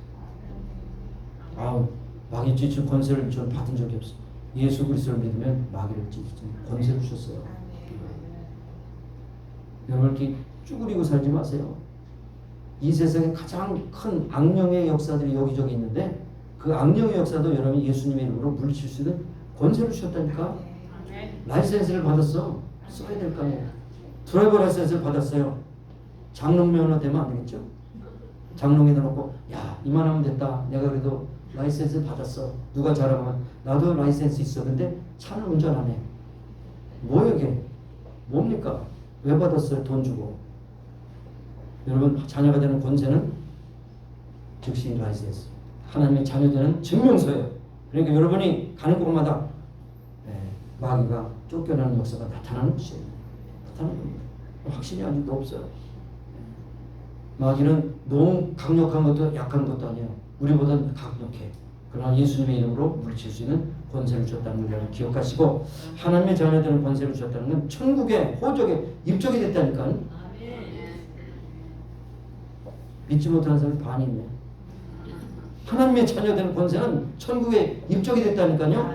Speaker 2: 마귀 쫓을 권세를 전 받은 적이 없어요. 예수 그리스도를 믿으면 마귀를 쫓을 권세를 주셨어요. 여러분, 이렇게 쭈그리고 살지 마세요. 이 세상에 가장 큰 악령의 역사들이 여기저기 있는데, 그 악령의 역사도 여러분 예수님의 이름으로 물리칠 수 있는 권세를 주셨다니까. 라이센스를 받았어. 써야 될 거 아니에요. 드라이버 라이센스를 받았어요. 장롱 면허 되면 안 되겠죠? 장롱에다 놓고, 야, 이만하면 됐다. 내가 그래도 라이센스 받았어. 누가 자랑하면 나도 라이센스 있어. 근데 차는 운전 안 해. 뭐야 이게? 뭡니까? 왜 받았어요? 돈 주고. 여러분, 자녀가 되는 권세는 즉시 라이센스. 하나님의 자녀되는 증명서예요. 그러니까 여러분이 가는 곳마다 마귀가 쫓겨나는 역사가 나타나는 것이에요. 나타나는 겁니다. 확신이 아직도 없어요. 마귀는 너무 강력한 것도 약한 것도 아니에요. 우리보다는 강력해. 그러나 예수님의 이름으로 물리칠 수 있는 권세를 주셨다는 걸 기억하시고, 하나님의 자녀되는 권세를 주셨다는 건 천국의 호적에 입적이 됐다니까. 믿지 못하는 사람이 반이 있네. 하나님의 자녀되는 권세는 천국에 입적이 됐다니까요.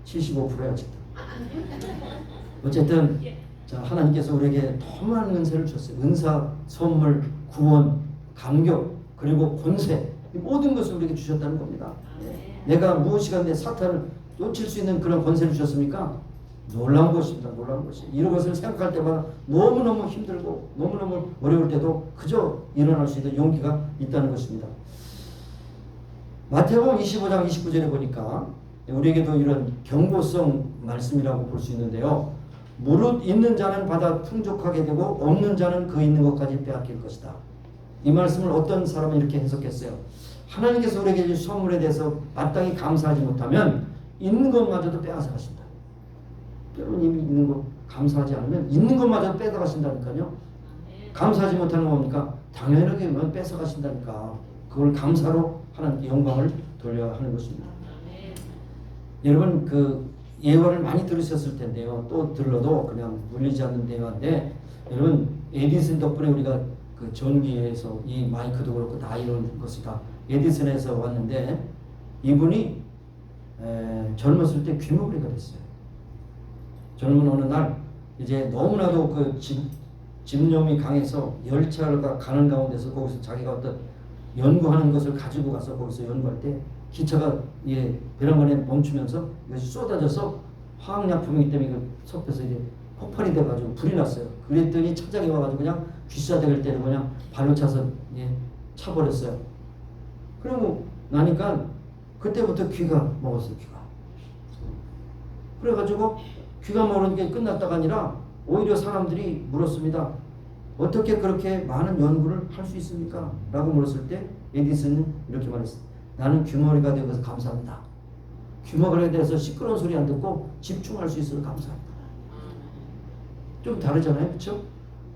Speaker 2: 75%야 아직도. 어쨌든 자, 하나님께서 우리에게 너무 많은 은혜를 주셨어요. 은사, 선물, 구원, 감격, 그리고 권세, 이 모든 것을 우리에게 주셨다는 겁니다. 내가 무엇이간데 사탄을 쫓을 수 있는 그런 권세를 주셨습니까? 놀라운 것입니다. 놀라운 것이. 이런 것을 생각할 때마다 너무너무 힘들고 너무너무 어려울 때도 그저 일어날 수 있는 용기가 있다는 것입니다. 마태복음 25장 29절에 보니까 우리에게도 이런 경고성 말씀이라고 볼 수 있는데요. 무릇 있는 자는 받아 풍족하게 되고 없는 자는 그 있는 것까지 빼앗길 것이다. 이 말씀을 어떤 사람은 이렇게 해석했어요. 하나님께서 우리에게 주신 선물에 대해서 마땅히 감사하지 못하면 있는 것마저도 빼앗아 가신다. 여러분, 이미 있는 것 감사하지 않으면 있는 것마저도 빼앗아 가신다니까요. 감사하지 못하는 겁니까? 당연하게 뺏어 가신다니까. 그걸 감사로 하나님께 영광을 돌려야 하는 것입니다. 여러분, 그 예화를 많이 들으셨을 텐데요. 또 들러도 그냥 물리지 않는 대화인데, 여러분, 에디슨 덕분에 우리가 그 전기에서 이 마이크도 그렇고 다 이런 것이 다 에디슨에서 왔는데, 이분이 젊었을 때 귀머거리가 됐어요. 젊은 어느 날 이제 너무나도 그 집념이 강해서 열차가 가는 가운데서 거기서 자기가 어떤 연구하는 것을 가지고 가서 거기서 연구할 때 기차가 배런간에 멈추면서 이것이 쏟아져서 화학약품이기 때문에 그 섞여서 이제 폭발이 돼가지고 불이 났어요. 그랬더니 차장이 와가지고 그냥 귀싸대기를 때리고 그냥 발로 차서 차버렸어요. 그러고 나니까 그때부터 귀가 먹었어요. 귀가. 그래가지고 귀가 먹는 게 끝났다가 아니라 오히려 사람들이 물었습니다. 어떻게 그렇게 많은 연구를 할 수 있습니까? 라고 물었을 때 에디슨은 이렇게 말했어요. 나는 귀머거리가 되어서 감사합니다. 귀머거리에 대해서 시끄러운 소리 안 듣고 집중할 수 있어서 감사합니다. 좀 다르잖아요. 그렇죠?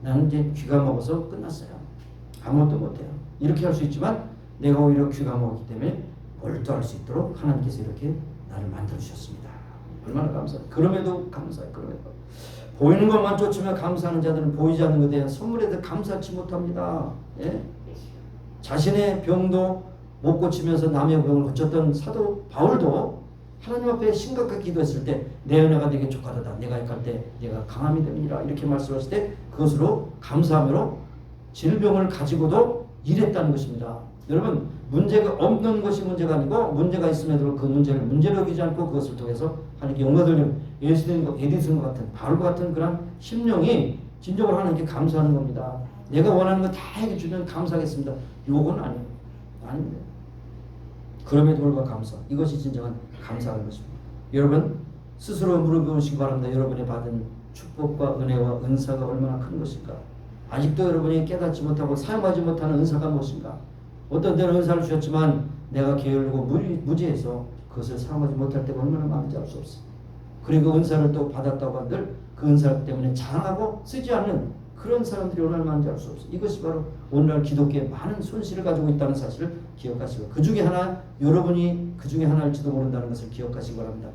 Speaker 2: 나는 이제 귀가 먹어서 끝났어요. 아무것도 못해요. 이렇게 할 수 있지만 내가 오히려 귀가 먹었기 때문에 몰두할 수 있도록 하나님께서 이렇게 나를 만들어주셨습니다. 얼마나 감사해요. 그럼에도 감사해요. 그럼에도. 보이는 것만 쫓으며 감사하는 자들은 보이지 않는 것에 대한 선물에 대해 감사치 못합니다. 예? 자신의 병도 못 고치면서 남의 병을 고쳤던 사도 바울도 하나님 앞에 심각하게 기도했을 때 내 은혜가 내게 족하도다. 내가 약할 때 내가 강함이 됨이니라. 이렇게 말씀하실 때 그것으로 감사함으로 질병을 가지고도 일했다는 것입니다. 여러분 문제가 없는 것이 문제가 아니고 문제가 있음에도 그 문제를 문제로 여기지 않고 그것을 통해서 하나님께 영광 돌리는 에디슨과 같은 바울과 같은 그런 심령이 진정으로 하나님께 감사하는 겁니다. 내가 원하는 거 다 해주면 감사하겠습니다. 요건 아니에요. 아닙니다. 그럼에도 불구하고 감사. 이것이 진정한 감사하는 것입니다. 여러분 스스로 물어보시기 바랍니다. 여러분이 받은 축복과 은혜와 은사가 얼마나 큰 것인가. 아직도 여러분이 깨닫지 못하고 사용하지 못하는 은사가 무엇인가. 어떤 때는 은사를 주셨지만 내가 게으르고 무지해서 그것을 사용하지 못할 때가 얼마나 많은지 알 수 없습니다. 그리고 은사를 또 받았다고 한들 그 은사 때문에 자랑하고 쓰지 않는 그런 사람들이 얼마나 많은지 알 수 없어요. 이것이 바로 오늘날 기독교에 많은 손실을 가지고 있다는 사실을 기억하시고 그 중에 하나 여러분이 그 중에 하나일지도 모른다는 것을 기억하시기 바랍니다.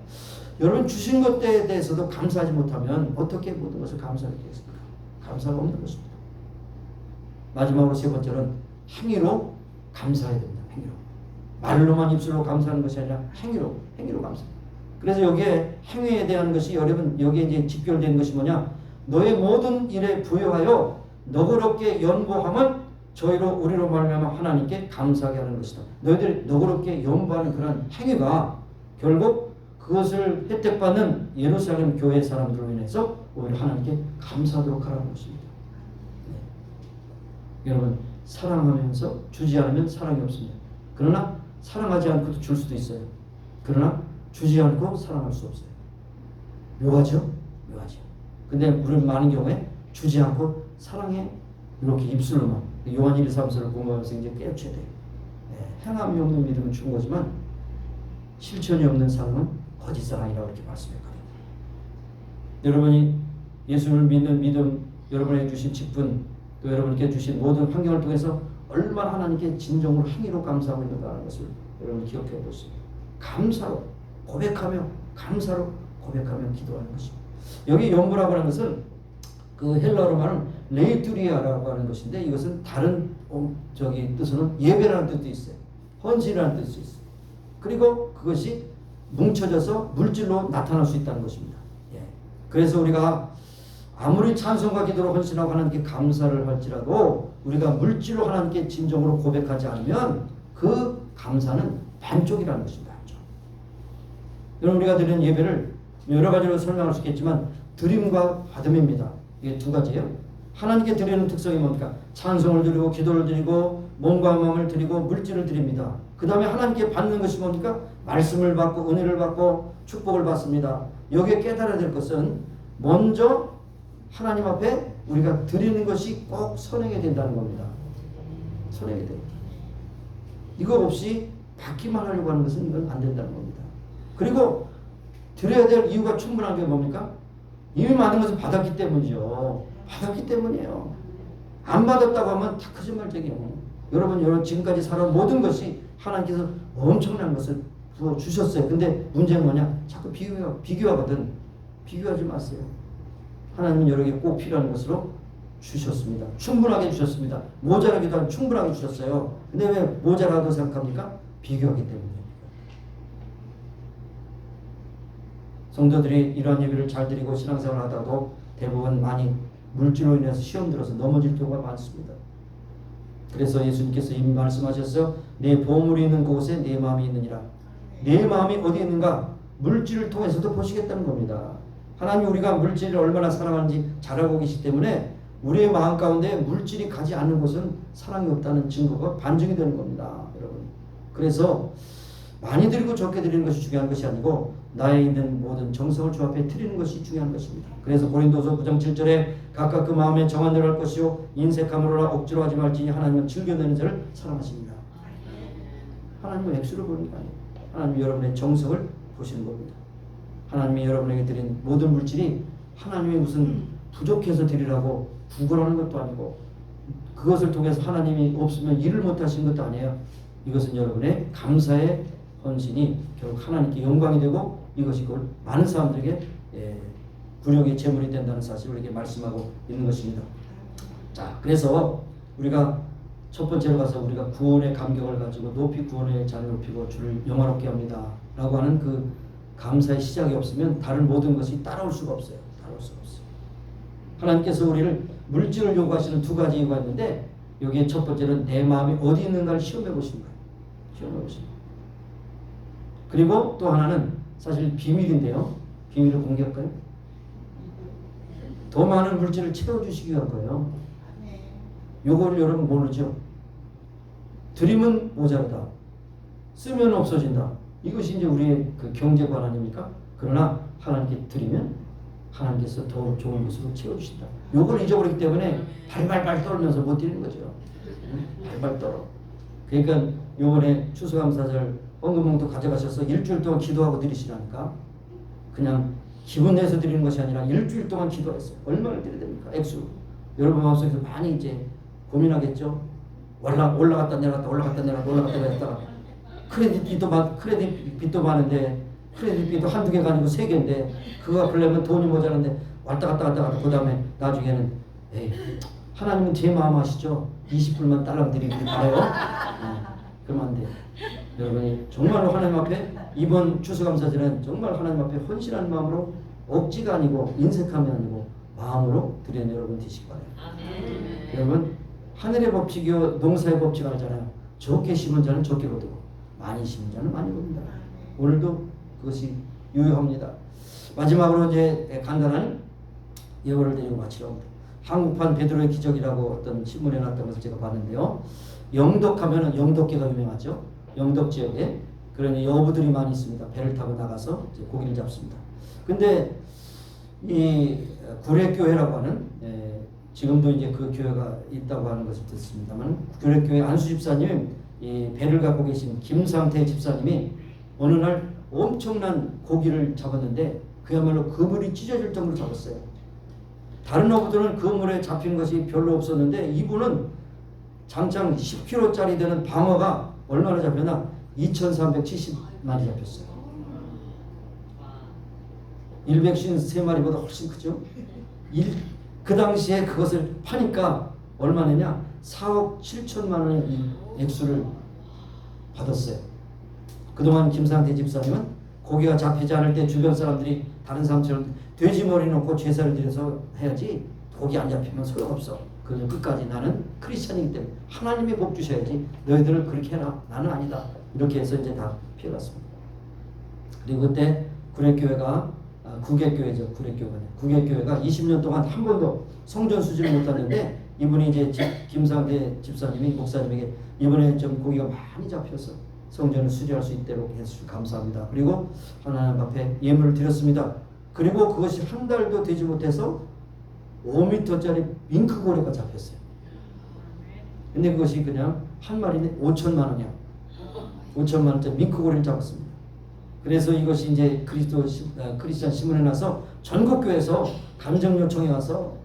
Speaker 2: 여러분 주신 것에 대해서도 감사하지 못하면 어떻게 모든 것을 감사하겠습니까? 감사가 없는 것입니다. 마지막으로 세 번째는 행위로 감사해야 됩니다. 행위로. 말로만 입술로 감사하는 것이 아니라 행위로 감사. 그래서 여기에 행위에 대한 것이 여러분 여기에 이제 직결된 것이 뭐냐? 너의 모든 일에 부여하여 너그럽게 연보함은 저희로 우리로 말미암아 하나님께 감사하게 하는 것이다. 너희들이 너그럽게 연보하는 그런 행위가 결국 그것을 혜택받는 예루살렘 교회 사람들로 인해서 오히려 하나님께 감사하도록 하라는 것입니다. 네. 여러분 사랑하면서 주지 않으면 사랑이 없습니다. 그러나 사랑하지 않고도 줄 수도 있어요. 그러나 주지 않고 사랑할 수 없어요. 묘하죠? 묘하죠. 근데 우리는 많은 경우에 주지 않고 사랑해 이렇게 입술로만 요한 1, 2, 3서를 공부하면서 이제 깨우쳐야 돼요. 행함이 없는 믿음은 죽은 거지만 실천이 없는 사랑은 거짓 사랑이라고 이렇게 말씀했거든요. 여러분이 예수를 믿는 믿음, 여러분에게 주신 직분, 또 여러분께 주신 모든 환경을 통해서 얼마나 하나님께 진정으로 행위로 감사하고 있는가 하는 것을 여러분 기억해 보시고 감사로 고백하며 감사로 고백하며 기도하는 것입니다. 여기 연보라고 하는 것은 그 헬라어로 말하는 레이투리아라고 하는 것인데 이것은 다른 뜻으로는 예배라는 뜻도 있어요. 헌신이라는 뜻도 있어요. 그리고 그것이 뭉쳐져서 물질로 나타날 수 있다는 것입니다. 그래서 우리가 아무리 찬송과 기도로 헌신하고 하나님께 감사를 할지라도 우리가 물질로 하나님께 진정으로 고백하지 않으면 그 감사는 반쪽이라는 것입니다. 반쪽. 여러분 우리가 드리는 예배를 여러 가지로 설명할 수 있겠지만 드림과 받음입니다. 이게 두 가지예요. 하나님께 드리는 특성이 뭡니까? 찬송을 드리고 기도를 드리고 몸과 마음을 드리고 물질을 드립니다. 그 다음에 하나님께 받는 것이 뭡니까? 말씀을 받고 은혜를 받고 축복을 받습니다. 여기에 깨달아야 될 것은 먼저 하나님 앞에 우리가 드리는 것이 꼭 선행이 된다는 겁니다. 선행이 됩니다. 이거 없이 받기만 하려고 하는 것은 이건 안 된다는 겁니다. 그리고 드려야 될 이유가 충분한 게 뭡니까? 이미 많은 것을 받았기 때문이죠. 받았기 때문이에요. 안 받았다고 하면 다 거짓말쟁이에요. 여러분 지금까지 살아온 모든 것이 하나님께서 엄청난 것을 부어주셨어요. 근데 문제는 뭐냐? 자꾸 비교하거든. 비교하지 마세요. 하나님은 여러분에게 꼭 필요한 것으로 주셨습니다. 충분하게 주셨습니다. 모자라기도 하면 충분하게 주셨어요. 근데 왜 모자라도 생각합니까? 비교하기 때문에. 성도들이 이러한 예배를 잘 드리고 신앙생활을 하다가도 대부분 많이 물질로 인해서 시험 들어서 넘어질 경우가 많습니다. 그래서 예수님께서 이미 말씀하셨어요. 내 보물이 있는 곳에 내 마음이 있느니라. 내 마음이 어디 있는가? 물질을 통해서도 보시겠다는 겁니다. 하나님 우리가 물질을 얼마나 사랑하는지 잘 알고 계시기 때문에 우리의 마음 가운데 물질이 가지 않는 곳은 사랑이 없다는 증거가 반증이 되는 겁니다. 여러분. 그래서 많이 드리고 적게 드리는 것이 중요한 것이 아니고 나에 있는 모든 정성을 주 앞에 드리는 것이 중요한 것입니다. 그래서 고린도서 9장 7절에 각각 그 마음에 정한 대로 할 것이요 인색함으로나 억지로 하지 말지니 하나님은 즐겨내는 자를 사랑하십니다. 하나님은 액수를 보는 게 아니에요. 하나님이 여러분의 정성을 보시는 겁니다. 하나님이 여러분에게 드린 모든 물질이 하나님이 무슨 부족해서 드리라고 구걸하는 것도 아니고 그것을 통해서 하나님이 없으면 일을 못하시는 것도 아니에요. 이것은 여러분의 감사의 헌신이 결국 하나님께 영광이 되고 이것이 곧 많은 사람들에게 굴욕의 제물이 된다는 사실을 우리에게 말씀하고 있는 것입니다. 자, 그래서 우리가 첫 번째로 가서 우리가 구원의 감격을 가지고 높이 구원의 잔을 높이고 주를 영화롭게 합니다 라고 하는 그 감사의 시작이 없으면 다른 모든 것이 따라올 수가 없어요. 따라올 수가 없어요. 하나님께서 우리를 물질을 요구하시는 두 가지 이유가 있는데 여기에 첫 번째는 내 마음이 어디 있는가를 시험해 보시는 거예요. 시험해 보시는 거예요. 그리고 또 하나는 사실 비밀인데요. 비밀을 공개할까요? 더 많은 물질을 채워주시기 위한 거예요. 요걸 여러분 모르죠? 드리면 모자르다. 쓰면 없어진다. 이것이 이제 우리의 그 경제관 아닙니까? 그러나 하나님께 드리면 하나님께서 더 좋은 것으로 채워주신다. 요걸 잊어버리기 때문에 발발발 떨면서 못 드리는 거죠. 발발 떨어. 그러니까 요번에 추수감사절 헌금봉도 가져가셔서 일주일 동안 기도하고 드리시라니까. 그냥 기분 내서 드리는 것이 아니라 일주일 동안 기도했어요. 얼마나 드려야 됩니까? 액수. 여러분 마음속에서 많이 이제 고민하겠죠. 올라갔다 내려갔다 올라갔다 내려갔다 올라갔다 내려갔다가 크레딧 빚도 많은데 크레딧 빚도 한두 개가 아니고 세 개인데 그거 갚으려면 돈이 모자란데 왔다 갔다 그 다음에 나중에는 에이 하나님은 제 마음 아시죠? 20불만 딸랑 드리길 바래요. 그러면 안 돼요. 여러분이 정말로 하나님 앞에 이번 추수감사절은 정말 하나님 앞에 헌신하는 마음으로 억지가 아니고 인색함이 아니고 마음으로 드리는 여러분 되시기 바래요. 여러분 하늘의 법칙이요 농사의 법칙 알잖아요. 적게 심은 자는 적게 거두고 많이 심은 자는 많이 거둔다. 오늘도 그것이 유효합니다. 마지막으로 이제 간단한 예언을 드리고 마치려고 합니다. 한국판 베드로의 기적이라고 어떤 신문에 났던 것을 제가 봤는데요. 영덕하면은 영덕계가 유명하죠. 영덕 지역에 그러니 여부들이 많이 있습니다. 배를 타고 나가서 이제 고기를 잡습니다. 근데 이 구례교회라고 하는 지금도 이제 그 교회가 있다고 하는 것을 듣습니다만 구례교회 안수 집사님 이 배를 갖고 계신 김상태 집사님이 어느 날 엄청난 고기를 잡았는데 그야말로 그물이 찢어질 정도로 잡았어요. 다른 어부들은 그 물에 잡히는 것이 별로 없었는데 이분은 장장 10kg짜리 되는 방어가 얼마나 잡혔나? 2370마리 잡혔어요. 153마리보다 훨씬 크죠? 그 당시에 그것을 파니까 얼마 내냐? 4억 7천만 원의 이 액수를 받았어요. 그동안 김상태 집사님은 고기가 잡히지 않을 때 주변 사람들이 다른 사람처럼 돼지 머리 놓고 제사를 드려서 해야지 고기 안 잡히면 소용없어. 그냥 끝까지 나는 크리스찬이기 때문에 하나님이 복 주셔야지 너희들은 그렇게 해라. 나는 아니다. 이렇게 해서 이제 다 피해갔습니다. 그리고 그때 구례교회가 구계교회죠. 구계교회가 20년 동안 한 번도 성전 수지를 못했는데 이분이 이제 김상태 집사님이 목사님에게 이번에 좀 고기가 많이 잡혀서 성전을 수리할 수 있도록 해주셔서 감사합니다. 그리고 하나님 앞에 예물을 드렸습니다. 그리고 그것이 한 달도 되지 못해서 5m짜리 밍크고래가 잡혔어요. 근데 그것이 그냥 한 마리는 5천만 원이야. 5천만 원짜리 밍크고래를 잡았습니다. 그래서 이것이 이제 크리스찬 신문에 나서 전국 교회에서 간증 요청에 와서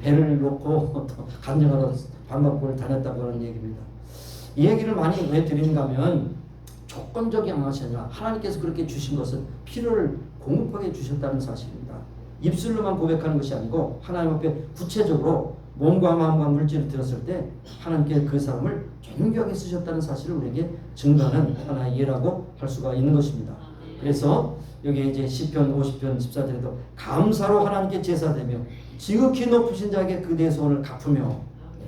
Speaker 2: 배를 놓고 간증하러 방방곡을 다녔다고 하는 얘기입니다. 이 얘기를 많이 왜 드리는가 하면 조건적이 아니라 하나님께서 그렇게 주신 것은 필요를 공급하게 주셨다는 사실입니다. 입술로만 고백하는 것이 아니고 하나님 앞에 구체적으로 몸과 마음과 물질을 들었을 때 하나님께 그 사람을 존귀하게 쓰셨다는 사실을 우리에게 증거하는 하나의 예라고 할 수가 있는 것입니다. 그래서 여기 이제 시편 50편 14절에도 감사로 하나님께 제사되며 지극히 높으신 자에게 그대의 소원을 갚으며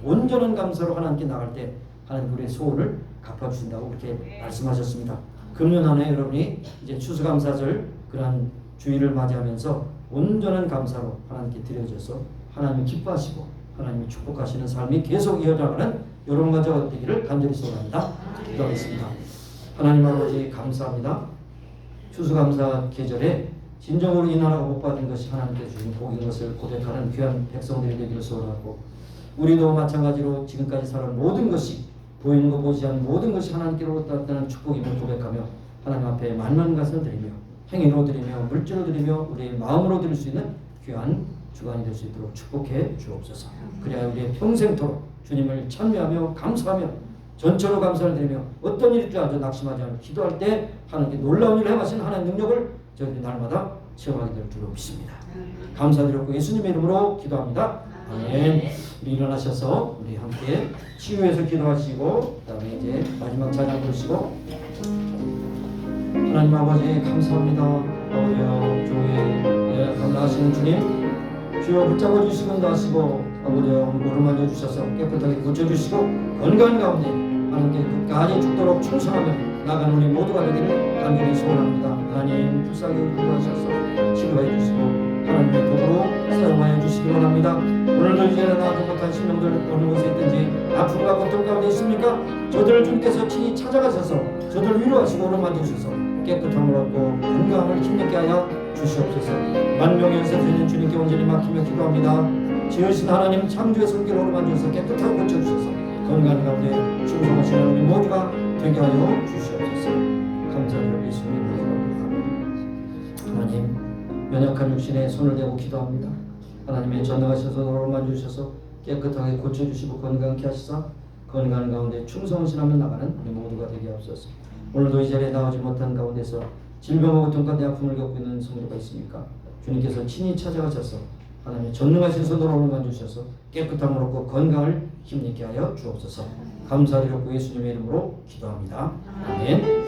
Speaker 2: 온전한 감사로 하나님께 나갈 때 하나님 우리의 소원을 갚아주신다고 그렇게 말씀하셨습니다. 금년 한 해 여러분이 이제 추수감사절 그러한 주일을 맞이하면서 온전한 감사로 하나님께 드려져서 하나님이 기뻐하시고 하나님이 축복하시는 삶이 계속 이어나가는 여러분 가정 되기를 간절히 소원합니다. 기도하겠습니다. 하나님 아버지 감사합니다. 추수감사 계절에 진정으로 이 나라가 복받은 것이 하나님께 주신 복인 것을 고백하는 귀한 백성들이 되기를 소원하고 우리도 마찬가지로 지금까지 살아온 모든 것이 보이는 것 보지 않는 모든 것이 하나님께로부터 왔다는 축복임을 고백하며 하나님 앞에 만난 것을 드리며 행위로 드리며 물질로 드리며 우리의 마음으로 드릴 수 있는 귀한 주간이 될 수 있도록 축복해 주옵소서. 그래야 우리의 평생토록 주님을 찬미하며 감사하며 전처로 감사를 드리며 어떤 일이 있더라도 낙심하지 않고 기도할 때 하나님께 놀라운 일을 행하신 하나님의 능력을 저희들이 날마다 체험하게 될 줄로 믿습니다. 감사드렸고 예수님의 이름으로 기도합니다. 아멘. 우리 일어나셔서 우리 함께 치유해서 기도하시고 그다음에 이제 마지막 찬양 부르시고 하나님 아버지 감사합니다. 아버지여 주의 감사하시는 주님 주여 붙잡아 주시고 나시고 아버지여 무릎 만져 주셔서 깨끗하게 고쳐주시고 건강한 가운데 하나님께 끝까지 죽도록 충성하며 나가는 우리 모두가 되기를 간절히 소원합니다. 하나님 불쌍히 구하셔서 치료해 주시고 하나님의 도구로 사용하여 주시기 원합니다. 오늘도 이제 나가지 못한 신령들 어느 곳에 있든지 아픔과 고통 가운데 있습니까? 저들을 주님께서 친히 찾아가셔서 저들을 위로하시고 오른만져 주셔서 깨끗함을 얻고 건강을 힘있게 하여 주시옵소서. 만명의 연세 주님 주님께 온전히 맡기며 기도합니다. 지으신 하나님 창조의 손길로 오른만져서 깨끗하고 고쳐주셔서 건강한 가운데 충성하시는 우리 모두가 되게 하여 주시옵소서. 감사드리고 예수님 기도합니다. 하나님 연약한 육신에 손을 대고 기도합니다. 하나님의 전능하신 손으로 오른만져주셔서 깨끗하게 고쳐주시고 건강케 하시사 건강한 가운데 충성하시며 나가는 우리 모두가 되게 하옵소서. 오늘도 이 자리에 나오지 못한 가운데서 질병과 고통과 내 아픔을 겪고 있는 성도가 있습니까? 주님께서 친히 찾아가셔서 하나님의 전능하신 손으로 오른만져주셔서 깨끗함을 얻고 건강을 힘있게 하여 주옵소서. 감사드렸고 예수님의 이름으로 기도합니다. 아멘.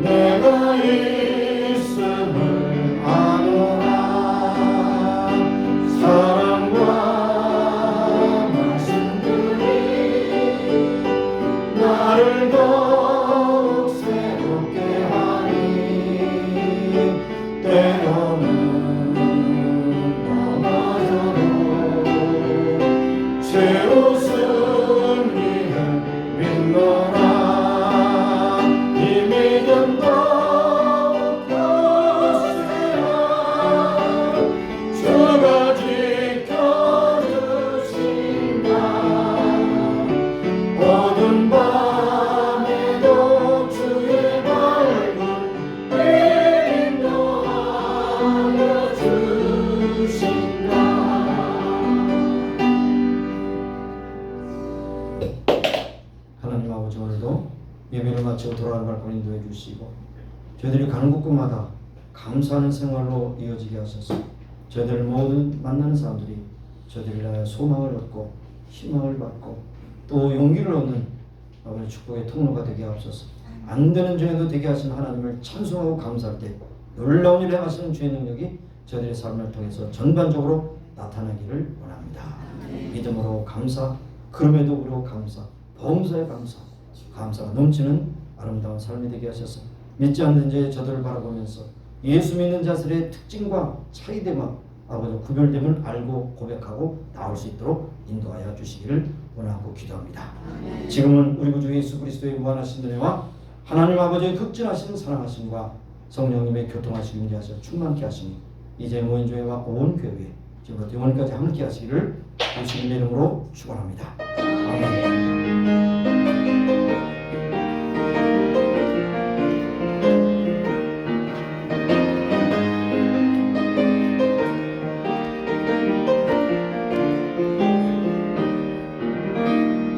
Speaker 3: 내가
Speaker 2: 일을 마치고 돌아가는 발걸음 인도해 주시고 저희들이 가는 곳곳마다 감사하는 생활로 이어지게 하셔서 저희들 모든 만나는 사람들이 저희들을 위하여 소망을 얻고 희망을 받고 또 용기를 얻는 아버지 축복의 통로가 되게 하옵소서. 안 되는 중에도 되게 하신 하나님을 찬송하고 감사할 때 놀라운 일을 행하시는 주의 능력이 저희들의 삶을 통해서 전반적으로 나타나기를 원합니다. 믿음으로 감사, 그럼에도 불구하고 감사, 범사에 감사, 감사가 넘치는 아름다운 삶이 되게 하셔서 믿지 않는 자의 저들을 바라보면서 예수 믿는 자들의 특징과 차이됨과 아버지 구별됨을 알고 고백하고 나올 수 있도록 인도하여 주시기를 원하고 기도합니다. 지금은 우리 구주 예수 그리스도의 무한하신 은혜와 하나님 아버지의 극진하신 사랑하심과 성령님의 교통하심 인도하셔 충만케 하시니 이제 모인교회와 온 교회 지금부터 영원까지 함께 하시기를 예수님의 이름으로 축원합니다. 아멘.